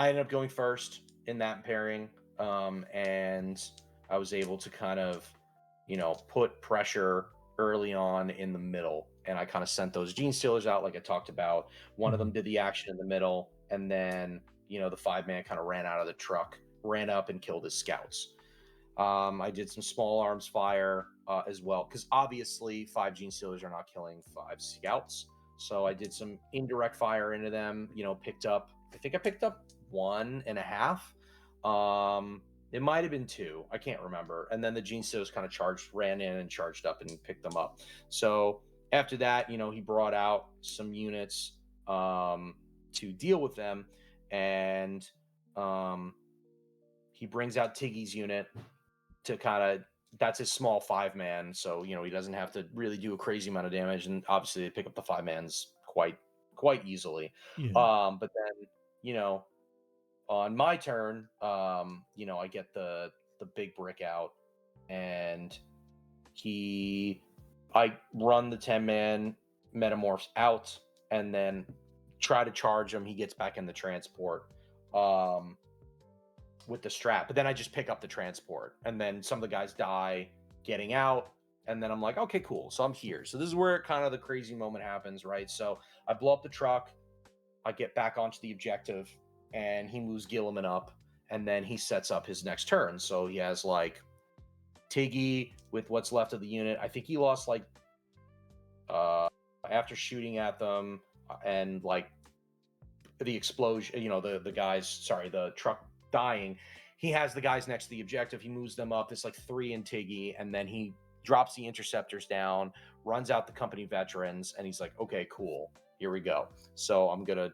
ended up going first in that pairing, and I was able to kind of, put pressure early on in the middle, and I kind of sent those gene stealers out like I talked about. One of them Mhm. did the action in the middle, and then the 5-man kind of ran out of the truck, ran up and killed his scouts. I did some small arms fire as well, because obviously 5 gene stealers are not killing 5 scouts. So I did some indirect fire into them. I think I picked up 1.5. It might have been 2. I can't remember. And then the gene stealers kind of ran in and charged up and picked them up. So after that, he brought out some units to deal with them, and he brings out Tiggy's unit to kind of, that's his small 5-man, so he doesn't have to really do a crazy amount of damage, and obviously they pick up the 5-mans quite easily. Yeah. But then on my turn, I get the big brick out, and I run the 10-man metamorphs out, and then try to charge him. He gets back in the transport. With the strap, but then I just pick up the transport, and then some of the guys die getting out, and then I'm like, okay, cool. So I'm here. So this is where kind of the crazy moment happens, right? So I blow up the truck, I get back onto the objective, and he moves Gilliman up, and then he sets up his next turn. So he has like Tiggy with what's left of the unit. I think he lost like after shooting at them and like the explosion, the truck dying, he has the guys next to the objective. He moves them up. It's like 3 in Tiggy, and then he drops the interceptors down, runs out the company veterans, and he's like, okay, cool, here we go. So I'm gonna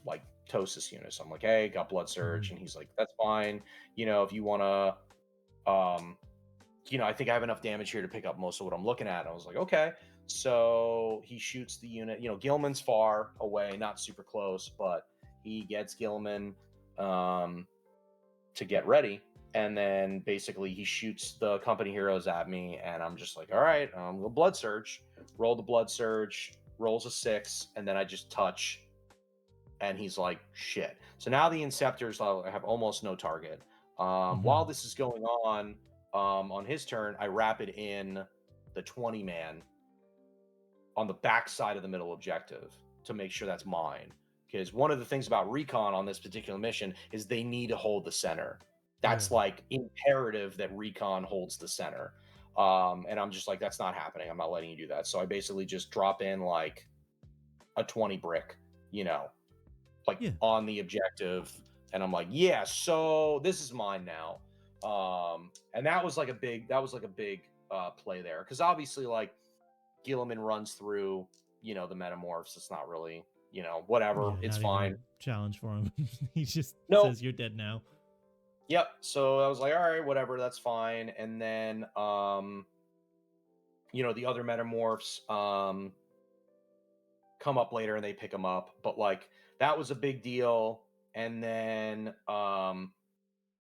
like toast this unit. So I'm like, hey, got blood surge, Mhm. and he's like, that's fine. If you wanna, I think I have enough damage here to pick up most of what I'm looking at. And I was like, okay. So he shoots the unit. Gilman's far away, not super close, but he gets Gilman to get ready. And then basically he shoots the company heroes at me. And I'm just like, all right, the blood surge. Roll the blood surge, rolls a 6. And then I just touch. And he's like, shit. So now the Inceptors have almost no target. While Mhm. this is going on his turn, I rapid in the 20-man on the back side of the middle objective to make sure that's mine. Because one of the things about recon on this particular mission is they need to hold the center. Yeah. That's like imperative that recon holds the center. And I'm just like, that's not happening. I'm not letting you do that. So I basically just drop in like a 20 brick, you know, like Yeah. on the objective, and I'm like, yeah, so this is mine now. And that was like a big play there, because obviously like Gilliman runs through the metamorphs. It's not really whatever, Yeah. it's Not even a fine. challenge for him. He just Nope. says you're dead now. Yep. So I was like, all right, whatever, that's fine. And then the other metamorphs come up later and they pick him up, but like that was a big deal. And then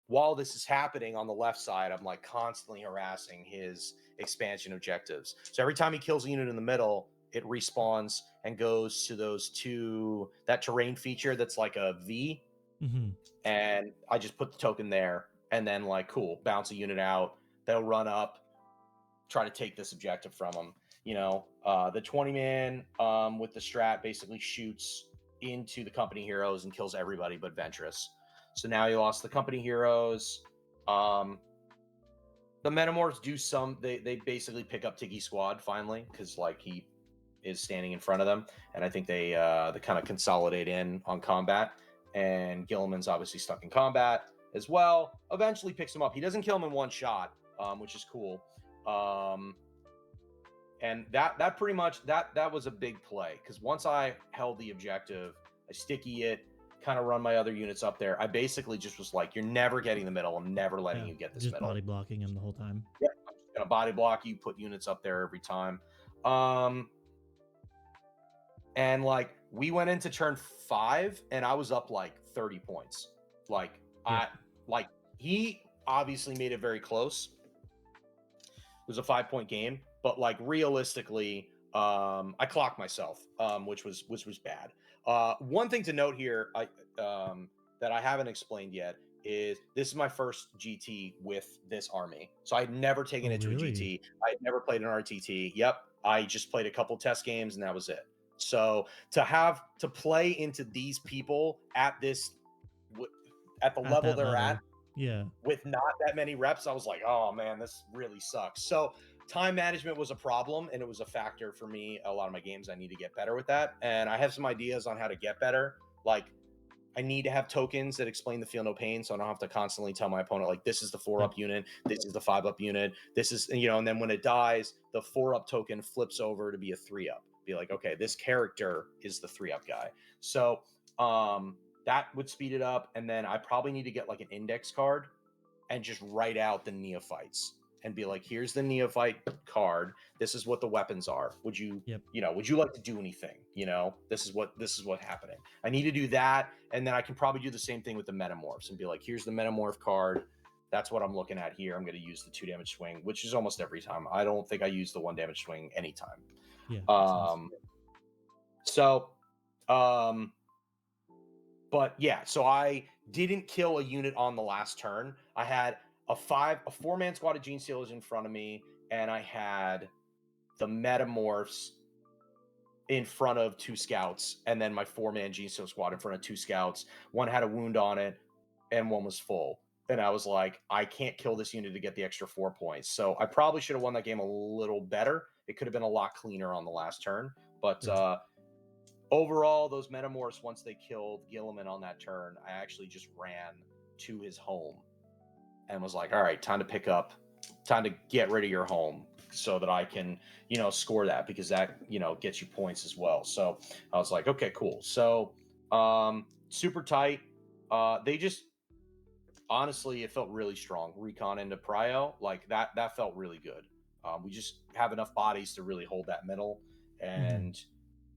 while this is happening on the left side, I'm like constantly harassing his expansion objectives. So every time he kills a unit in the middle, it respawns and goes to that terrain feature that's like a V, Mhm. and I just put the token there, and then like cool, bounce a unit out. They'll run up, try to take this objective from him. The 20-man with the strat basically shoots into the company heroes and kills everybody but Ventress. So now he lost the company heroes. Um, the Metamorphs do some. They basically pick up Tiggy Squad finally, because like he is standing in front of them, and I think they kind of consolidate in on combat. And Gilliman's obviously stuck in combat as well. Eventually picks him up. He doesn't kill him in one shot, which is cool. And that pretty much that was a big play, because once I held the objective, I sticky it, kind of run my other units up there, I basically just was like, you're never getting the middle. I'm never letting Yeah, you get this just middle. body blocking him the whole time. Yeah, I'm just gonna body block you, put units up there every time. And like we went into turn 5 and I was up like 30 points. Like Yep. like he obviously made it very close. It was a 5-point game, but like realistically, I clocked myself, which was bad. One thing to note here, that I haven't explained yet is this is my first GT with this army. So I'd never taken Oh, it to a really? GT. I had never played an RTT. Yep, I just played a couple test games and that was it. So to have to play into these people at this at the At level that they're at level. Yeah. with not that many reps, I was like, oh man, this really sucks. So time management was a problem and it was a factor for me. A lot of my games, I need to get better with that. And I have some ideas on how to get better. Like I need to have tokens that explain the feel no pain. So I don't have to constantly tell my opponent, like, this is the 4-up Yep. unit. This is the 5-up unit. This is, and then when it dies, the 4-up token flips over to be a 3-up. Be like, okay, this character is the 3-up guy. So that would speed it up. And then I probably need to get like an index card and just write out the neophytes and be like, here's the neophyte card. This is what the weapons are. Would you, Yep. would you like to do anything? This is what happening. I need to do that. And then I can probably do the same thing with the metamorphs and be like, here's the metamorph card. That's what I'm looking at here. I'm going to use the 2 damage swing, which is almost every time. I don't think I use the 1 damage swing anytime. Yeah. Makes sense. But yeah, so I didn't kill a unit on the last turn. I had a 4-man squad of Gene Stealers in front of me, and I had the Metamorphs in front of 2 scouts, and then my 4-man Gene Stealer squad in front of 2 scouts. One had a wound on it, and one was full. And I was like, I can't kill this unit to get the extra 4 points. So I probably should have won that game a little better. It could have been a lot cleaner on the last turn. But Yeah. overall, those Metamorphs, once they killed Gilliman on that turn, I actually just ran to his home and was like, all right, time to get rid of your home so that I can, score that because that, gets you points as well. So I was like, okay, cool. So super tight. They just, honestly, it felt really strong. Recon into Prio, like that felt really good. We just have enough bodies to really hold that middle. And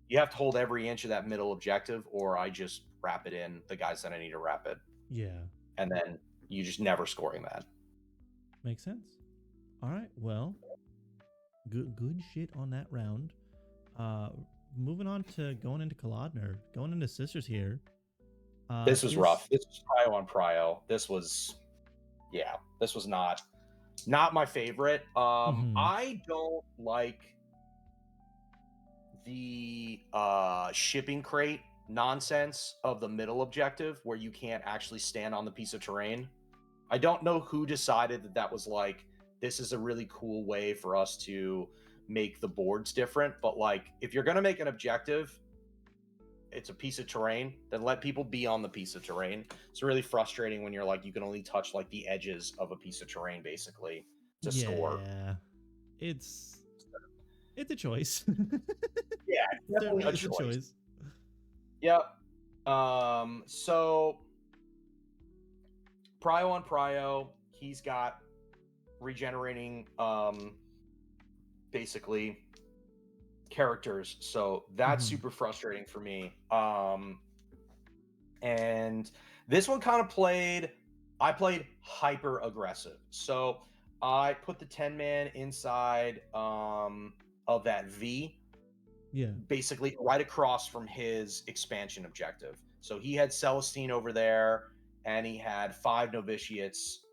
you have to hold every inch of that middle objective, or I just wrap it in the guys that I need to wrap it. Yeah. And then you just never scoring that. Makes sense. All right. Well, good shit on that round. Moving on to going into Kolodner, going into Sisters here. This was rough. This was Prio on Prio. This was not my favorite. I don't like the shipping crate nonsense of the middle objective where you can't actually stand on the piece of terrain. I don't know who decided that was like, this is a really cool way for us to make the boards different. But like, if you're going to make an objective, it's a piece of terrain, then let people be on the piece of terrain. It's really frustrating when you're like, you can only touch like the edges of a piece of terrain basically to score. Yeah. It's a choice. Yeah, definitely a choice. Yep. So Prio on Prio, he's got regenerating basically characters, so that's super frustrating for me. And this one kind of I played hyper aggressive. So I put the 10-man inside of that V. Yeah. Basically right across from his expansion objective. So he had Celestine over there, and he had 5 novitiates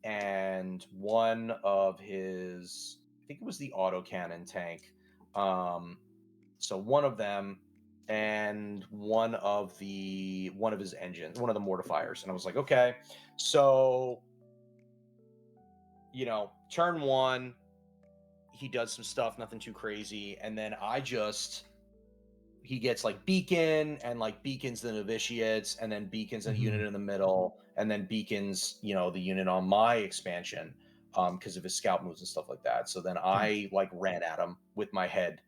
and one of his, I think it was the autocannon tank. So one of them and one of his engines, one of the mortifiers. And I was like, okay, so turn 1, he does some stuff, nothing too crazy, and then he gets like beacon and like beacons the novitiates, and then beacons a unit in the middle, and then beacons the unit on my expansion because of his scout moves and stuff like that. So then I like ran at him with my head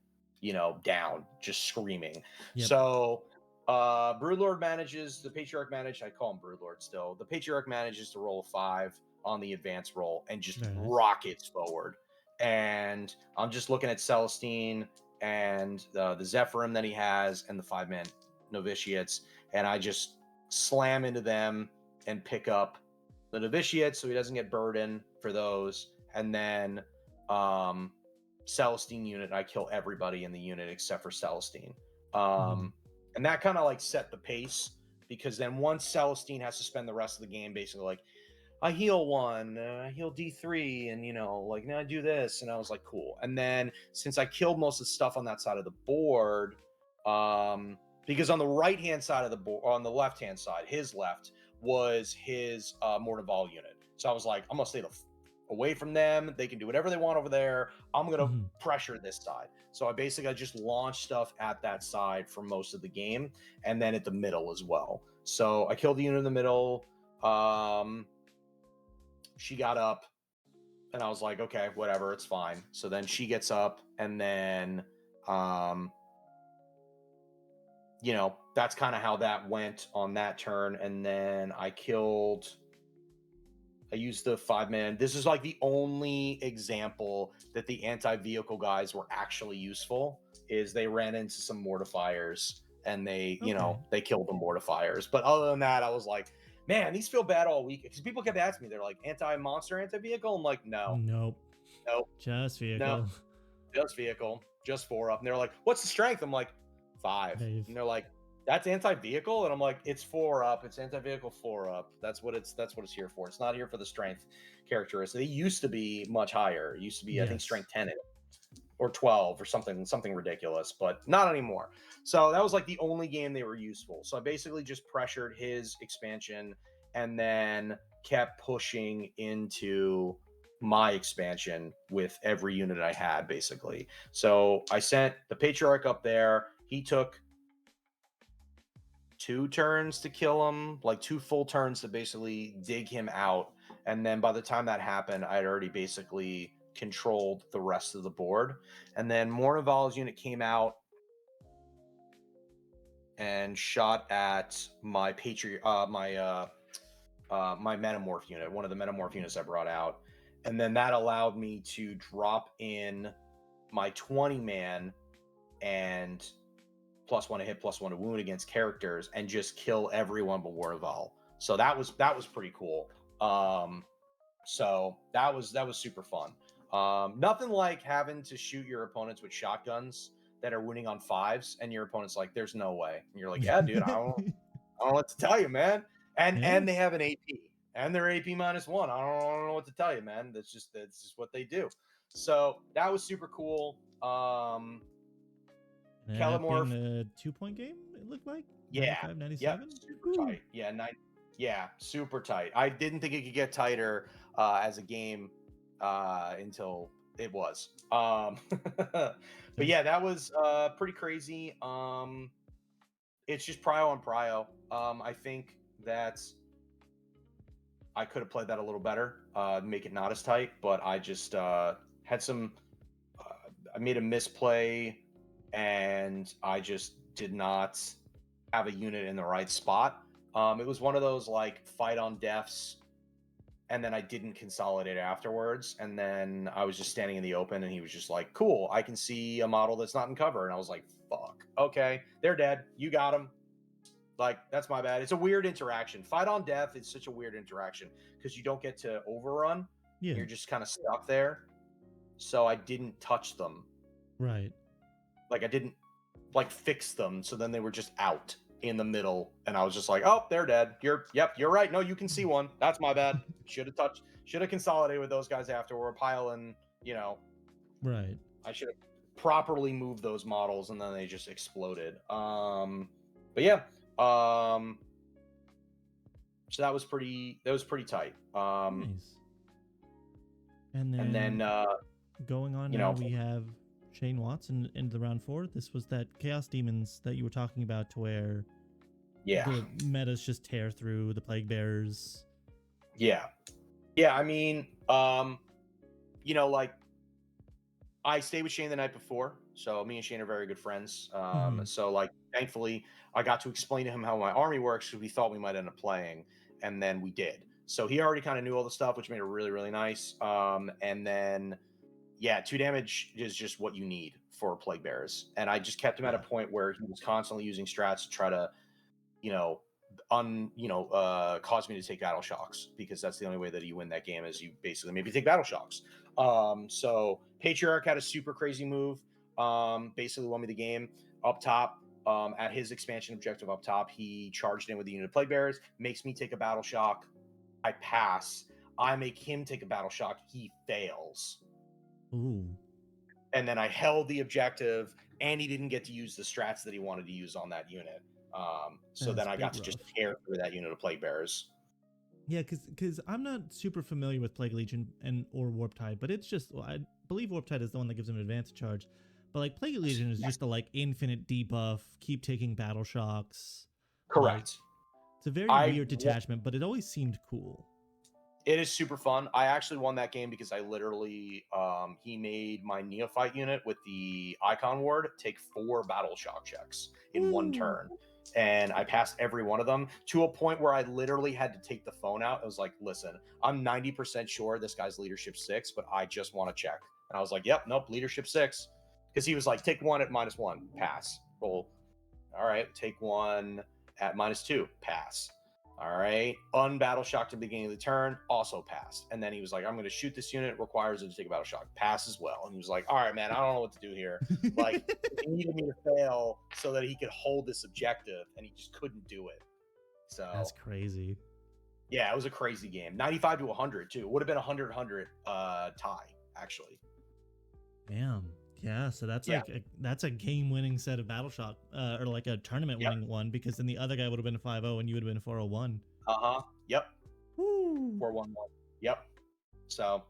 down, just screaming. Yep. So Broodlord manages, the Patriarch managed, I call him Broodlord still. The Patriarch manages to roll a 5 on the advance roll and just Very nice. rockets forward. And I'm just looking at Celestine and the Zephyrim that he has and the 5-man novitiates, and I just slam into them and pick up the novitiates so he doesn't get burden for those. And then Celestine unit, I kill everybody in the unit except for Celestine. And that kind of like set the pace, because then once Celestine has to spend the rest of the game basically like, I heal 1, I heal D3, and like now I do this, and I was like, cool. And then since I killed most of the stuff on that side of the board, because on the right hand side of the board, on the left hand side, his left was his Mortival unit. So I was like, I'm gonna stay away from them. They can do whatever they want over there. I'm gonna pressure this side. So I just launched stuff at that side for most of the game, and then at the middle as well. So I killed the unit in the middle. She got up, and I was like, okay, whatever, it's fine. So then she gets up, and then that's kind of how that went on that turn. And then I used the 5-man. This is like the only example that the anti-vehicle guys were actually useful, is they ran into some mortifiers and they they killed the mortifiers. But other than that, I was like, man, these feel bad all week, because people kept asking me, they're like, anti-monster, anti-vehicle? I'm like, nope, Just vehicle. Just vehicle, just 4 up. And they're like, what's the strength? I'm like, 5. And they're like, that's anti-vehicle? And I'm like, it's 4 up. It's anti-vehicle 4 up. That's what it's here for. It's not here for the strength characteristic. It used to be much higher. It used to be, I think, strength 10 or 12 or something ridiculous, but not anymore. So that was like the only game they were useful. So I basically just pressured his expansion and then kept pushing into my expansion with every unit I had, basically. So I sent the Patriarch up there. He took 2 turns to kill him, like 2 full turns to basically dig him out. And then by the time that happened, I'd already basically controlled the rest of the board. And then Mornival's unit came out and shot at my my Metamorph unit, one of the Metamorph units I brought out. And then that allowed me to drop in my 20-man and +1 to hit, +1 to wound against characters, and just kill everyone but Mornival. So that was pretty cool. So that was super fun. Nothing like having to shoot your opponents with shotguns that are winning on 5s, and your opponent's like, there's no way. And you're like, yeah, dude, I don't know what to tell you, man. And they have an AP, and they're AP -1. I don't know what to tell you, man. That's just what they do. So that was super cool. Kelemorph, a 2-point game, it looked like. Yeah. 95, 97? Yep, super tight. Yeah, super tight. I didn't think it could get tighter as a game until it was. But yeah, that was pretty crazy. It's just prio on prio. I think that I could have played that a little better, make it not as tight, but I just had some I made a misplay, and I just did not have a unit in the right spot. It was one of those like fight on deaths, and then I didn't consolidate afterwards, and then I was just standing in the open, and he was just like, cool, I can see a model that's not in cover. And I was like, fuck, okay, they're dead, you got them. Like, that's my bad. It's a weird interaction. Fight on death is such a weird interaction because you don't get to overrun. Yeah. You're just kind of stuck there. So I didn't touch them. Right. Like, I didn't like fix them, so then they were just out in the middle, and I was just like, oh, they're dead. You're right. No, you can see one. That's my bad. Should have consolidated with those guys after. We're piling, Right. I should have properly moved those models, and then they just exploded. But yeah. So that was pretty tight. Nice. And then going on now, we have Shane Watson into the round 4. This was that Chaos Demons that you were talking about, to where the metas just tear through the Plague Bearers. Yeah. I mean, like, I stayed with Shane the night before, so me and Shane are very good friends. Hmm. So like, thankfully, I got to explain to him how my army works because we thought we might end up playing, and then we did. So he already kind of knew all the stuff, which made it really, really nice. And then yeah, 2 damage is just what you need for plague bearers, and I just kept him at a Yeah. point where he was constantly using strats to try to, you know, cause me to take battle shocks, because that's the only way that you win that game is you basically maybe take battle shocks. So Patriarch had a super crazy move, basically won me the game up top. At his expansion objective up top, he charged in with the unit of plague bearers, makes me take a battle shock. I pass. I make him take a battle shock. He fails. Ooh. And then I held the objective, and he didn't get to use the strats that he wanted to use on that unit. So That's then I got big to just rough. tear through that unit of plague bearers. Yeah, because I'm not super familiar with Plague Legion and or Warp Tide, but it's just, well, I believe Warp Tide is the one that gives him advanced charge, but like Plague Legion is Yes, just the like infinite debuff, keep taking battle shocks. Like correct. it's a very I weird detachment, but it always seemed cool. It is super fun. I actually won that game because I literally he made my neophyte unit with the icon ward take 4 battle shock checks in one Woo! turn. And I passed every one of them to a point where I literally had to take the phone out. I was like, listen, I'm 90% sure this guy's leadership 6, but I just want to check. And I was like, yep, nope, leadership 6. Because he was like, take 1 at -1, pass. Roll. All right, take 1 at -2, pass. All right, unbattle shocked at the beginning of the turn, also passed. And then he was like, I'm going to shoot this unit, requires it to take a battle shock, pass as well. And he was like, all right, man, I don't know what to do here. Like, he needed me to fail so that he could hold this objective, and he just couldn't do it. That's So, crazy. yeah, it was a crazy game. 95 to 100, too. It would have been 100-100 tie, actually. Damn. Yeah, so that's Yeah. like that's a game-winning set of battle shock, or like a Yep. tournament-winning one, because then the other guy would have been a 5-0 and you would have been a 401. Uh-huh. Yep. Woo! 4-1-1. Yep. So,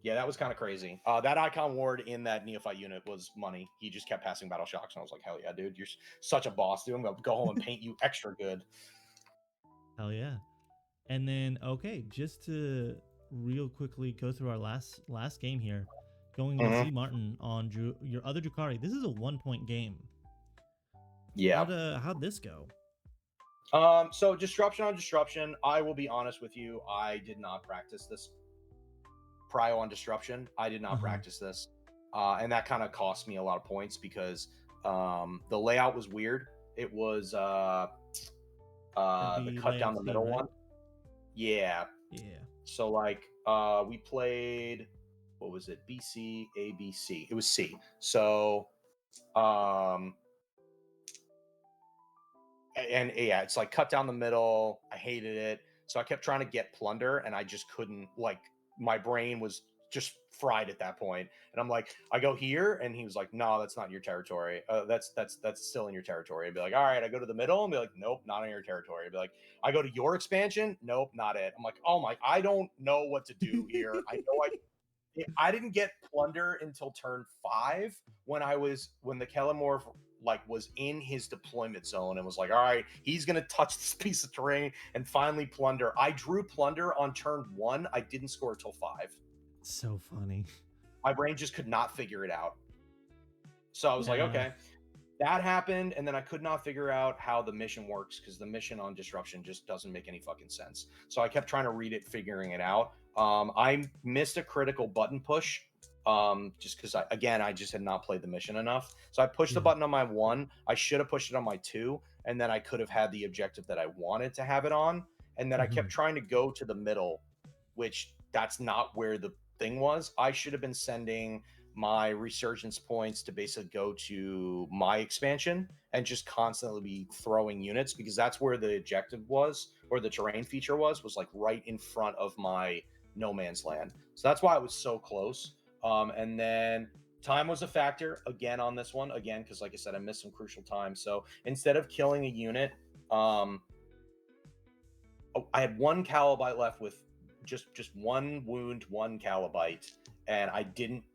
yeah, that was kind of crazy. That icon ward in that neophyte unit was money. He just kept passing battle shocks, and I was like, hell yeah, dude, you're such a boss, dude. I'm gonna go home and paint you extra good. Hell yeah. And then okay, just to real quickly go through our last game here, going into Mm-hmm. Z Martin on your other Drukari. This is a 1-point game. Yeah. How'd this go? So disruption on disruption. I will be honest with you. I did not practice this prio on disruption. I did not Uh-huh. practice this, and that kind of cost me a lot of points because the layout was weird. It was That'd the be cut down layout the C, middle right? one. Yeah. Yeah. So like we played, what was it? BC ABC. It was C. So um and yeah, it's like cut down the middle. I hated it. So I kept trying to get plunder, and I just couldn't, like, my brain was just fried at that point. And I'm like, I go here, and he was like, no, that's not your territory. That's still in your territory. I'd be like, all right, I go to the middle and be like, nope, not in your territory. I'd be like, I go to your expansion, nope, not it. I'm like, oh my, I don't know what to do here. I didn't get plunder until turn 5 when the Kellamorph like was in his deployment zone and was like, all right, he's gonna touch this piece of terrain and finally plunder. I drew plunder on turn 1. I didn't score till 5. So funny. My brain just could not figure it out. So I was like, Yeah. okay, that happened, and then I could not figure out how the mission works because the mission on disruption just doesn't make any fucking sense. So I kept trying to read it, figuring it out. I missed a critical button push, just because I just had not played the mission enough. So I pushed the Yeah. button on my 1. I should have pushed it on my 2, and then I could have had the objective that I wanted to have it on. And then I Mm-hmm. kept trying to go to the middle, which that's not where the thing was. I should have been sending my resurgence points to basically go to my expansion and just constantly be throwing units, because that's where the objective was, or the terrain feature was like right in front of my no man's land. So that's why it was so close. And then time was a factor again on this one, again, because like I said, I missed some crucial time. So instead of killing a unit, I had 1 Calibite left with just 1 wound, 1 Calibite, and I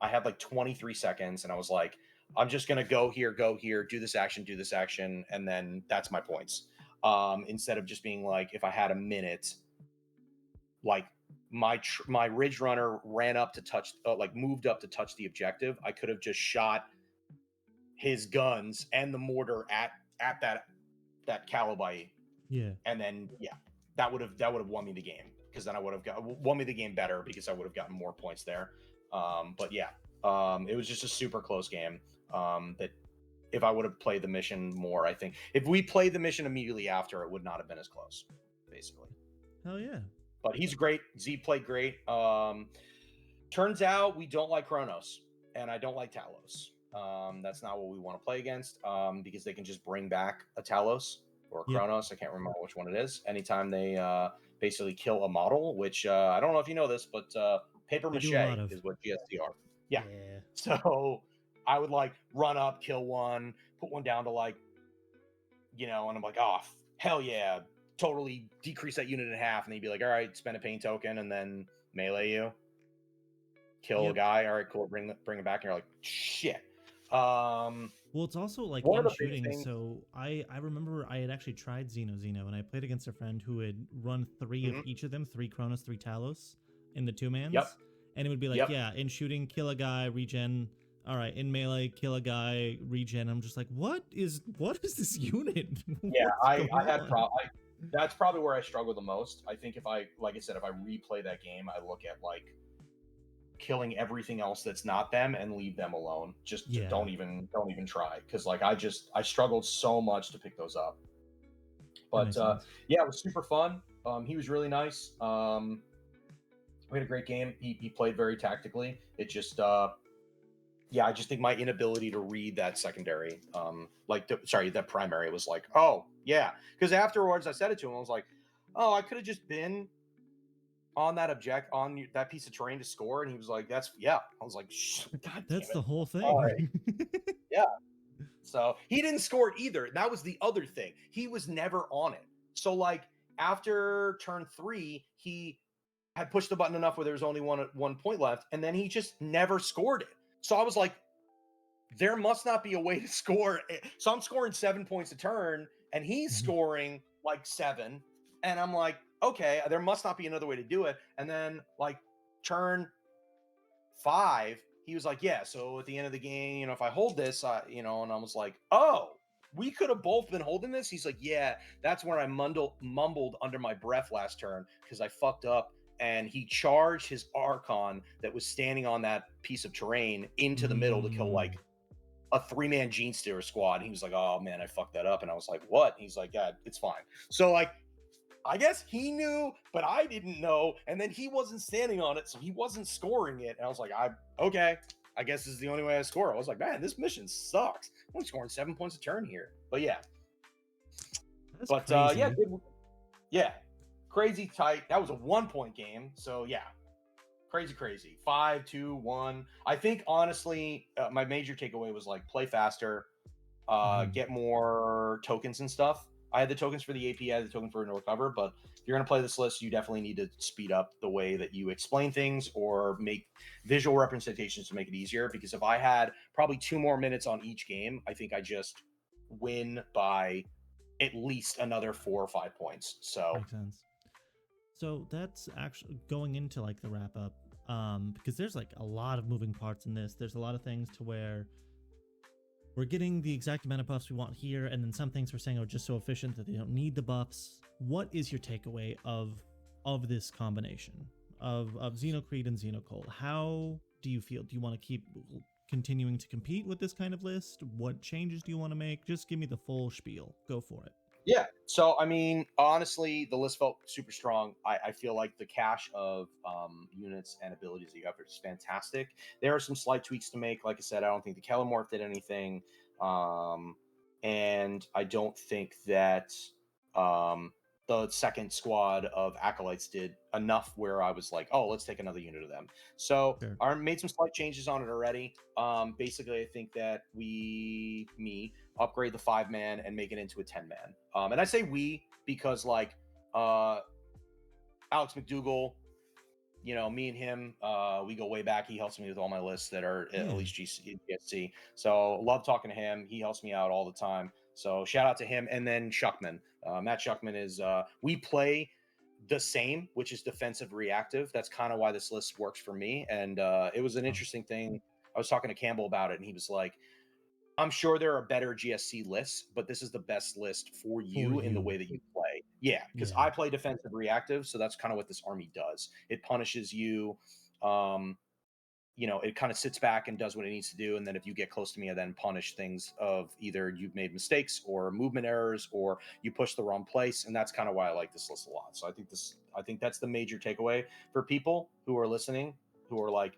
had like 23 seconds, and I was like, I'm just gonna go here, do this action, and then that's my points. Instead of just being like, if I had a minute, like my Ridge Runner ran up to touch, like moved up to touch the objective, I could have just shot his guns and the mortar at that Calibite, Yeah. and then that would have won me the game, because then I would have won me the game better, because I would have gotten more points there. But yeah, it was just a super close game. That if I would have played the mission more, I think if we played the mission immediately after, it would not have been as close, basically. Hell yeah. But he's great. Z played great. Turns out we don't like Kronos, and I don't like Talos. That's not what we want to play against, because they can just bring back a Talos or a Yep. Kronos. I can't remember which one it is. Anytime they basically kill a model, which I don't know if you know this, but paper They mache do a lot of. is what GST are. Yeah. Yeah. So I would like run up, kill one, put one down to like, and I'm like, oh, hell yeah, totally decrease that unit in half. And they'd be like, all right, spend a pain token and then melee you. Kill a guy. All right, cool. Bring it back. And you're like, shit. Well, it's also like one in of the big shooting. things- So I remember I had actually tried XenoXeno, and I played against a friend who had run 3 of each of them, 3 Kronos, 3 Talos in the 2-mans. Yep. And it would be like, yeah, in shooting, kill a guy, regen. All right, in melee, kill a guy, regen. I'm just like, what is this unit? Yeah, I had that's probably where I struggle the most. I think if I replay that game, I look at like killing everything else that's not them and leave them alone. Just don't even try, because like I struggled so much to pick those up. But yeah, it was super fun. He was really nice. We had a great game. He played very tactically. It just I just think my inability to read that secondary, that primary was like, oh yeah, because afterwards I said it to him. I was like, oh, I could have just been on that that piece of terrain to score, and he was like, that's I was like, God, that's the whole thing. Right. Yeah. So he didn't score it either. That was the other thing. He was never on it. So like after turn 3, he had pushed the button enough where there was only one point left, and then he just never scored it. So I was like, there must not be a way to score it. So I'm scoring 7 points a turn, and he's scoring like 7, and I'm like, okay, there must not be another way to do it. And then like turn 5, he was like, yeah, so at the end of the game, if I hold this, and I was like, oh, we could have both been holding this. He's like, yeah, that's where I mumbled under my breath last turn, because I fucked up, and he charged his Archon that was standing on that piece of terrain into the middle to kill like a 3-man Gene Stealer squad. And he was like, oh man, I fucked that up. And I was like, what? And he's like, yeah, it's fine. So like, I guess he knew, but I didn't know. And then he wasn't standing on it, so he wasn't scoring it. And I was like, okay, I guess this is the only way I score. I was like, man, this mission sucks. I'm only scoring 7 points a turn here. But yeah. That's but crazy. Yeah, crazy tight. That was a 1-point game. So yeah, crazy. 5-2-1. I think honestly, my major takeaway was like play faster, get more tokens and stuff. I had the tokens for the AP, I had the token for no recover, but if you're going to play this list, you definitely need to speed up the way that you explain things or make visual representations to make it easier. Because if I had probably 2 more minutes on each game, I think I just win by at least another 4 or 5 points. So makes sense. So that's actually going into like the wrap up, because there's like a lot of moving parts in this. There's a lot of things to where we're getting the exact amount of buffs we want here, and then some things we're saying are just so efficient that they don't need the buffs. What is your takeaway of this combination of Xenocreed and Xenocold? How do you feel? Do you want to keep continuing to compete with this kind of list? What changes do you want to make? Just give me the full spiel. Go for it. Yeah. So, I mean, honestly, the list felt super strong. I feel like the cache of units and abilities that you have is fantastic. There are some slight tweaks to make. Like I said, I don't think the Kelemorph did anything. And I don't think that the second squad of Acolytes did enough where I was like, oh, let's take another unit of them. So I made some slight changes on it already. Basically, I think that we upgrade the 5-man and make it into a 10-man. And I say we because like Alex McDougall, me and him, we go way back. He helps me with all my lists that are at least GSC. So love talking to him. He helps me out all the time. So shout out to him. And then Shuckman. Matt Shuckman is, we play the same, which is defensive reactive. That's kind of why this list works for me. And it was an Oh, interesting thing. I was talking to Campbell about it, and he was like, I'm sure there are better GSC lists, but this is the best list for for you in the you. way that you play. Yeah, because Yeah. I play defensive reactive, so that's kind of what this army does. It punishes you. Um, it kind of sits back and does what it needs to do. And then if you get close to me, I then punish things of either you've made mistakes or movement errors or you push the wrong place. And that's kind of why I like this list a lot. So I think that's the major takeaway for people who are listening, who are like,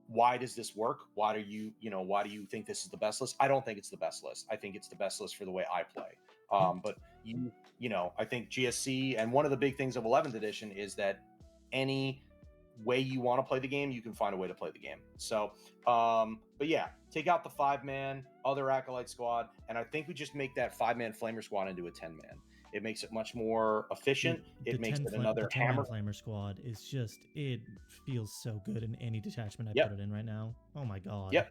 why does this work? Why do you think this is the best list? I don't think it's the best list. I think it's the best list for the way I play. Yeah. But I think GSC, and one of the big things of 11th edition is that any way you want to play the game, you can find a way to play the game. So, but yeah, take out the 5-man other acolyte squad, and I think we just make that 5-man flamer squad into a 10-man. It makes it much more efficient. Dude, It makes it another the 10-man hammer. flamer squad is just, it feels so good in any detachment I Yep. put it in right now. Oh my god. Yep.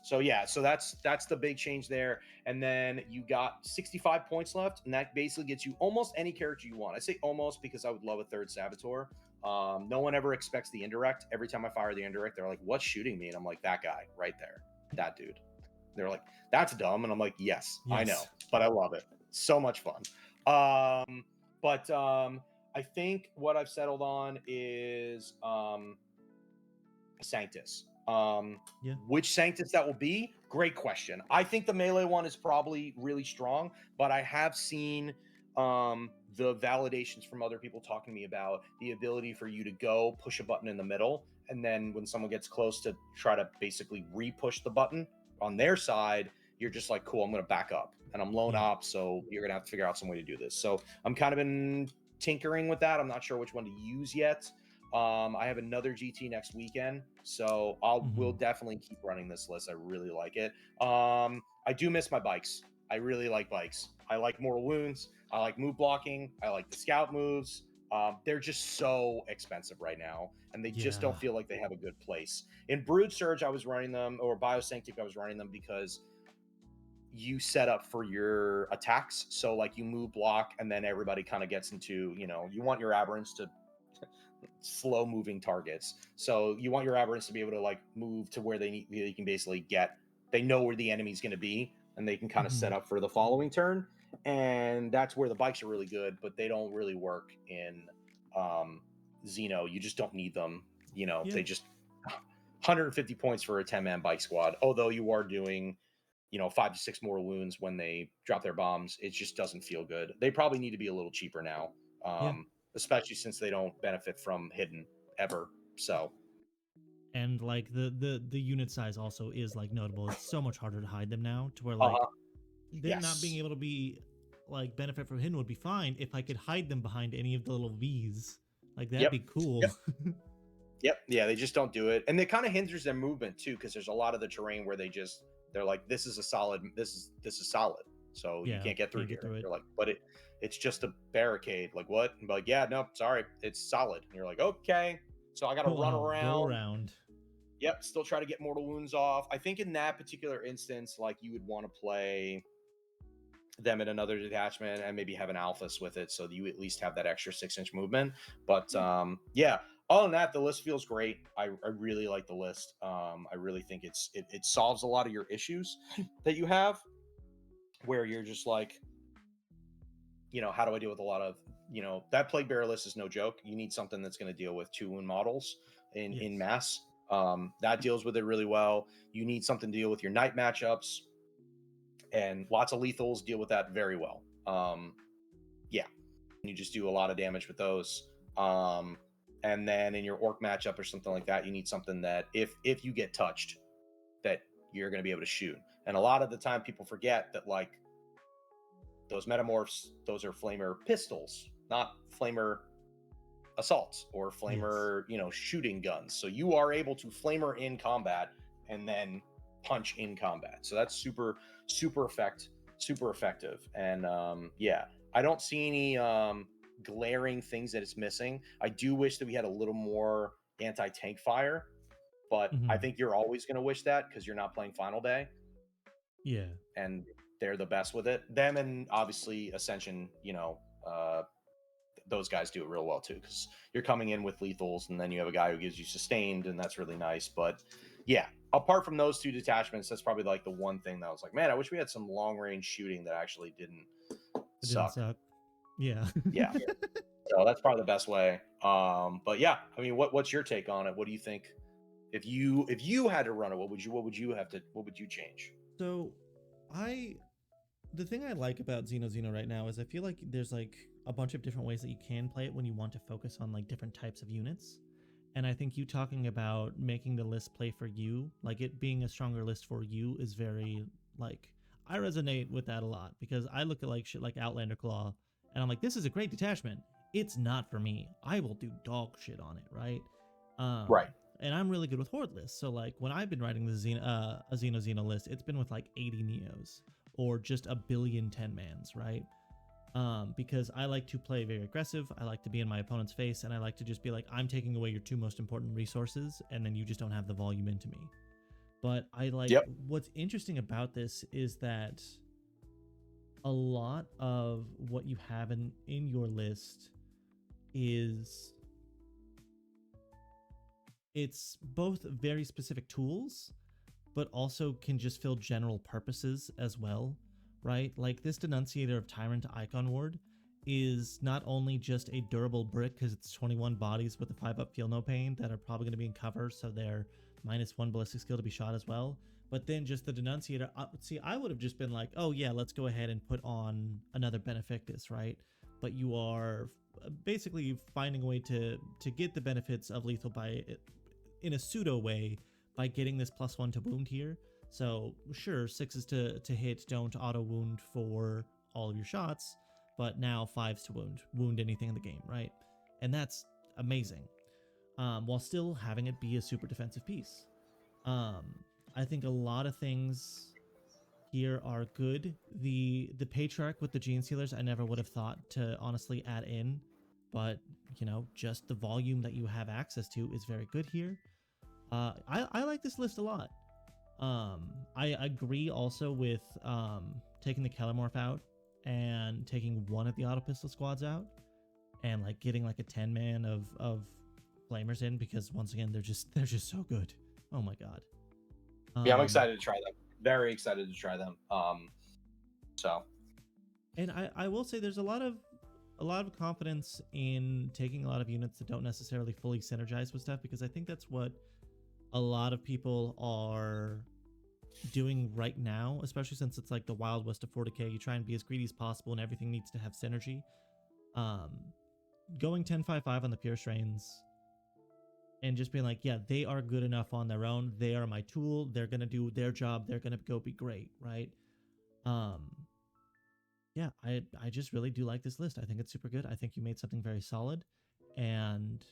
So that's the big change there. And then you got 65 points left, and that basically gets you almost any character you want. I say almost because I would love a third Saboteur. No one ever expects the indirect. Every time I fire the indirect, they're like, "What's shooting me?" And I'm like, "That guy right there, that dude." They're like, "That's dumb," and I'm like, "Yes, I know, but I love it. So much fun." But I think what I've settled on is Sanctus. Yeah. Which Sanctus that will be? Great question. I think the melee one is probably really strong, but I have seen the validations from other people talking to me about the ability for you to go push a button in the middle, and then when someone gets close to try to basically re-push the button on their side, you're just like, cool, I'm going to back up. And I'm lone op, so you're going to have to figure out some way to do this. So I'm kind of been tinkering with that. I'm not sure which one to use yet. I have another GT next weekend, so we'll definitely keep running this list. I really like it. I do miss my bikes. I really like bikes. I like mortal wounds. I like move blocking. I like the scout moves. They're just so expensive right now, and they just don't feel like they have a good place. In Brood Surge, I was running them, or Biosanctic, I was running them because you set up for your attacks. So like you move block, and then everybody kind of gets into, you want your aberrants to slow moving targets. So you want your aberrants to be able to like move to where they can basically they know where the enemy's going to be, and they can kind of set up for the following turn. And that's where the bikes are really good, but they don't really work in Xeno. You just don't need them. They just 150 points for a 10-man bike squad. Although you are doing 5 to 6 mortal wounds when they drop their bombs, it just doesn't feel good. They probably need to be a little cheaper now. Especially since they don't benefit from hidden ever. So, and like the unit size also is like notable. It's so much harder to hide them now, to where like them not being yes, able to be like benefit from hidden would be fine if I could hide them behind any of the little V's. Like that'd yep, be cool. yep, yep, yeah. They just don't do it, and it kind of hinders their movement too, because there's a lot of the terrain where they're like, this is solid, so you Yeah, can't get through can't here. get through it. You're like, but it's just a barricade. Like what? And like, yeah, no, sorry, it's solid. And you're like, okay, so I got to run I'll go around. around. Yep, still try to get mortal wounds off. I think in that particular instance, like you would want to play them in another detachment and maybe have an alphas with it, so that you at least have that extra 6-inch movement. But yeah, other than that, the list feels great. I really like the list. I really think it solves a lot of your issues that you have, where you're just like, how do I deal with a lot of, that plague bearer list is no joke. You need something that's going to deal with 2 wound models in mass. That deals with it really well. You need something to deal with your night matchups, and lots of lethals deal with that very well. Yeah, you just do a lot of damage with those. And then in your orc matchup or something like that, you need something that if you get touched, that you're going to be able to shoot. And a lot of the time, people forget that like those metamorphs, those are flamer pistols, not flamer assaults or flamer, shooting guns. So you are able to flamer in combat and then punch in combat. So that's super effective. And yeah, I don't see any glaring things that it's missing. I do wish that we had a little more anti-tank fire, but I think you're always going to wish that because you're not playing Final Day. Yeah. And they're the best with it. Them and obviously Ascension, those guys do it real well too, because you're coming in with lethals, and then you have a guy who gives you sustained, and that's really nice. But yeah, apart from those two detachments, that's probably like the one thing that I was like, man, I wish we had some long range shooting that actually didn't It didn't suck. suck. Yeah. Yeah. So that's probably the best way. But yeah, I mean, what's your take on it? What do you think? If you had to run it, what would you change? So the thing I like about XenoXeno right now is I feel like there's like a bunch of different ways that you can play it when you want to focus on like different types of units. And I think you talking about making the list play for you, like it being a stronger list for you, is very like, I resonate with that a lot, because I look at like shit like Outlander Claw and I'm like, this is a great detachment. It's not for me. I will do dog shit on it, right? Right. And I'm really good with horde lists. So like when I've been writing the XenoXeno list, it's been with like 80 Neos or just a billion 10-mans, right? Because I like to play very aggressive. I like to be in my opponent's face, and I like to just be like, I'm taking away your two most important resources, and then you just don't have the volume into me. But I like, Yep. what's interesting about this is that a lot of what you have in your list is, it's both very specific tools, but also can just fill general purposes as well, right? Like this Denunciator of Tyrant Icon Ward is not only just a durable brick because it's 21 bodies with a 5-up Feel No Pain that are probably going to be in cover, so they're -1 ballistic skill to be shot as well. But then just the Denunciator, see, I would have just been like, oh yeah, let's go ahead and put on another Benefactus, right? But you are basically finding a way to get the benefits of lethal by, in a pseudo way, by getting this +1 to wound here. So sure, 6s to hit don't auto wound for all of your shots, but now 5s to wound anything in the game, right? And that's amazing, while still having it be a super defensive piece. I think a lot of things here are good. The Patriarch with the Gene Sealers, I never would have thought to honestly add in, but you know, just the volume that you have access to is very good here. I like this list a lot. I agree also with taking the Kellermorph out and taking one of the auto pistol squads out, and like getting like a 10-man of flamers in, because once again they're just so good. Oh my god. Yeah, I'm excited to try them. Very excited to try them. So. And I will say there's a lot of confidence in taking a lot of units that don't necessarily fully synergize with stuff, because I think that's what a lot of people are doing right now, especially since it's like the Wild West of 40k. You try and be as greedy as possible, and everything needs to have synergy. Going 10-5-5 on the pure strains and just being like, yeah, they are good enough on their own. They are my tool. They're gonna do their job. They're gonna go be great, right? Yeah, I just really do like this list. I think it's super good. I think you made something very solid, and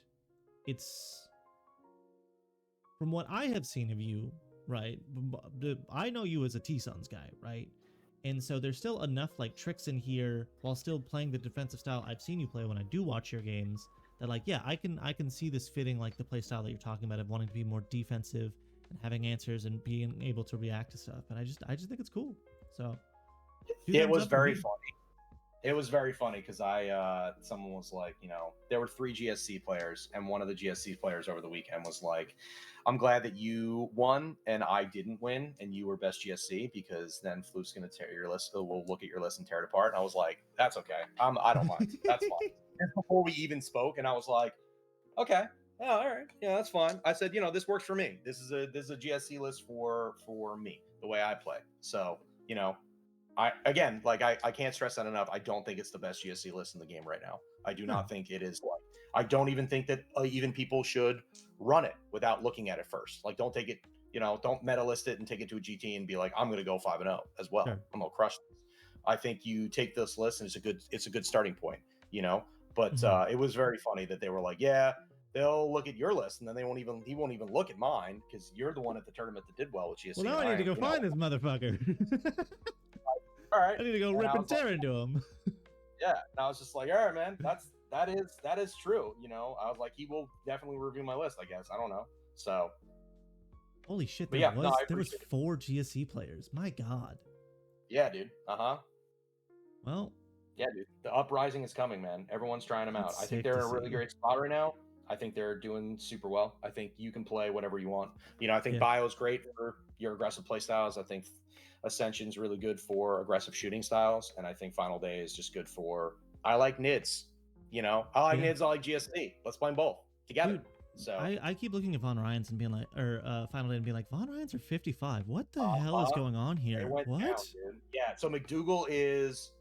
it's, from what I have seen of you, right? I know you as a T-Sons guy, right? And so there's still enough like tricks in here while still playing the defensive style I've seen you play when I do watch your games, that like, yeah, I can see this fitting like the play style that you're talking about, of wanting to be more defensive and having answers and being able to react to stuff. And I just think it's cool. So It was very funny. It was very funny because someone was like, you know, there were 3 GSC players, and one of the GSC players over the weekend was like, I'm glad that you won and I didn't win and you were best GSC, because then Fluke's going to tear your list. We'll look at your list and tear it apart. And I was like, that's okay. I don't mind. That's fine. And before we even spoke, and I was like, okay, yeah, all right, yeah, that's fine. I said, you know, this works for me. This is a GSC list for me, the way I play. So, you know, I can't stress that enough. I don't think it's the best GSC list in the game right now. I do not think it is. Like, I don't even think that even people should run it without looking at it first. Like, don't take it, you know, don't meta list it and take it to a GT and be like, I'm going to go 5-0 as well. Sure. I'm going to crush this. I think you take this list and it's a good starting point, you know. But it was very funny that they were like, yeah, they'll look at your list and then he won't even look at mine, because you're the one at the tournament that did well with GSC. Well, now I need to go find this motherfucker. All right, I need to go rip and tear into him. Yeah, and I was just like, all right, man, that is true. You know, I was like, he will definitely review my list, I guess. I don't know. So, holy shit, there was 4 GSC players. My god. Yeah, dude. Well, Yeah, dude. The uprising is coming, man. Everyone's trying them out. That's I think sick they're to in a really see. great spot right now. I think they're doing super well. I think you can play whatever you want. I think Yeah. Bio's great for your aggressive play styles. I think Ascension's really good for aggressive shooting styles. And I think Final Day is just good for. I like NIDS. I like Yeah. NIDS. I like GSC. Let's play them both together. Dude, So, I keep looking at Von Ryans and being like, or Final Day and being like, Von Ryans are 55. What the hell is going on they here? went What? down, dude. Yeah. So McDougal is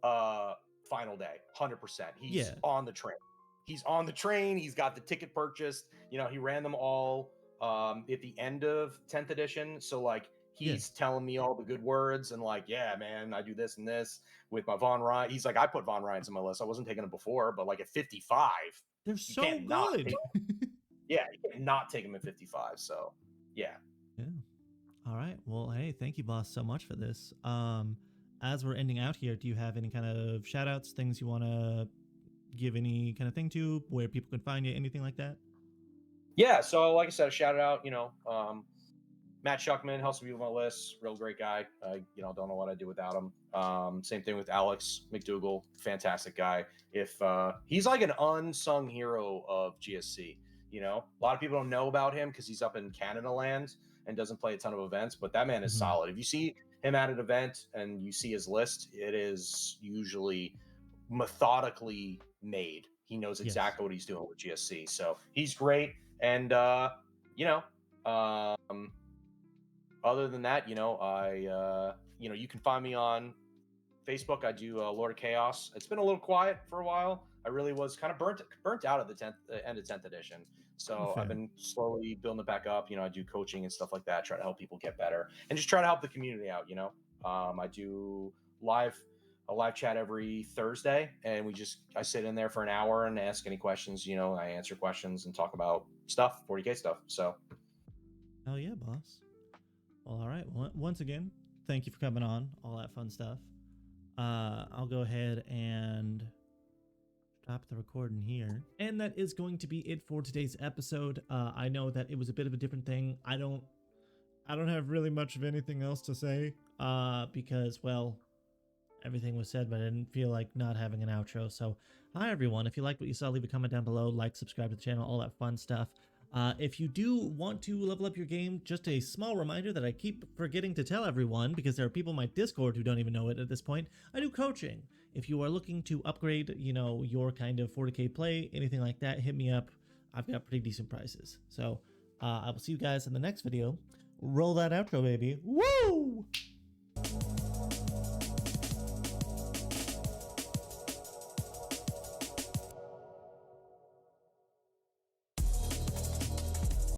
Final Day, 100%. He's Yeah. on the train. He's on the train. He's got the ticket purchased. He ran them all at the end of 10th edition. So like Yeah. he's telling me all the good words and like, yeah, man, I do this and this with my Von Ryan. He's like, I put Von Ryans on my list. I wasn't taking him before, but like at 55, They're you so can't not good. take him. Yeah, you can't not take him at 55. So yeah. Yeah. All right. Well, hey, thank you, boss, so much for this. As we're ending out here, do you have any kind of shout outs, things you want to give any kind of thing to, where people can find you, anything like that? Yeah, so like I said, shout it out. Matt Shuckman helps me with my list. Real great guy. Don't know what I'd do without him. Same thing with Alex McDougal. Fantastic guy. If he's like an unsung hero of GSC. A lot of people don't know about him because he's up in Canada land and doesn't play a ton of events. But that man is Mm-hmm. solid. If you see him at an event and you see his list, it is usually methodically made. He knows exactly what he's doing with GSC. So he's great. And other than that, you can find me on Facebook. I do Lord of Chaos. It's been a little quiet for a while. I really was kind of burnt out at the end of 10th edition. So I've been slowly building it back up. I do coaching and stuff like that, try to help people get better and just try to help the community out. I do a live chat every Thursday, and I sit in there for an hour and ask any questions. I answer questions and talk about stuff, 40K stuff. So hell yeah, boss. Well, all right. Once again, thank you for coming on. All that fun stuff. I'll go ahead and stop the recording here. And that is going to be it for today's episode. I know that it was a bit of a different thing. I don't have really much of anything else to say. Because, well, everything was said, but I didn't feel like not having an outro. So, hi everyone. If you liked what you saw, leave a comment down below, like, subscribe to the channel, all that fun stuff. If you do want to level up your game, just a small reminder that I keep forgetting to tell everyone, because there are people in my Discord who don't even know it at this point. I do coaching. If you are looking to upgrade, your kind of 40K play, anything like that, hit me up. I've got pretty decent prices. So I will see you guys in the next video. Roll that outro, baby. Woo!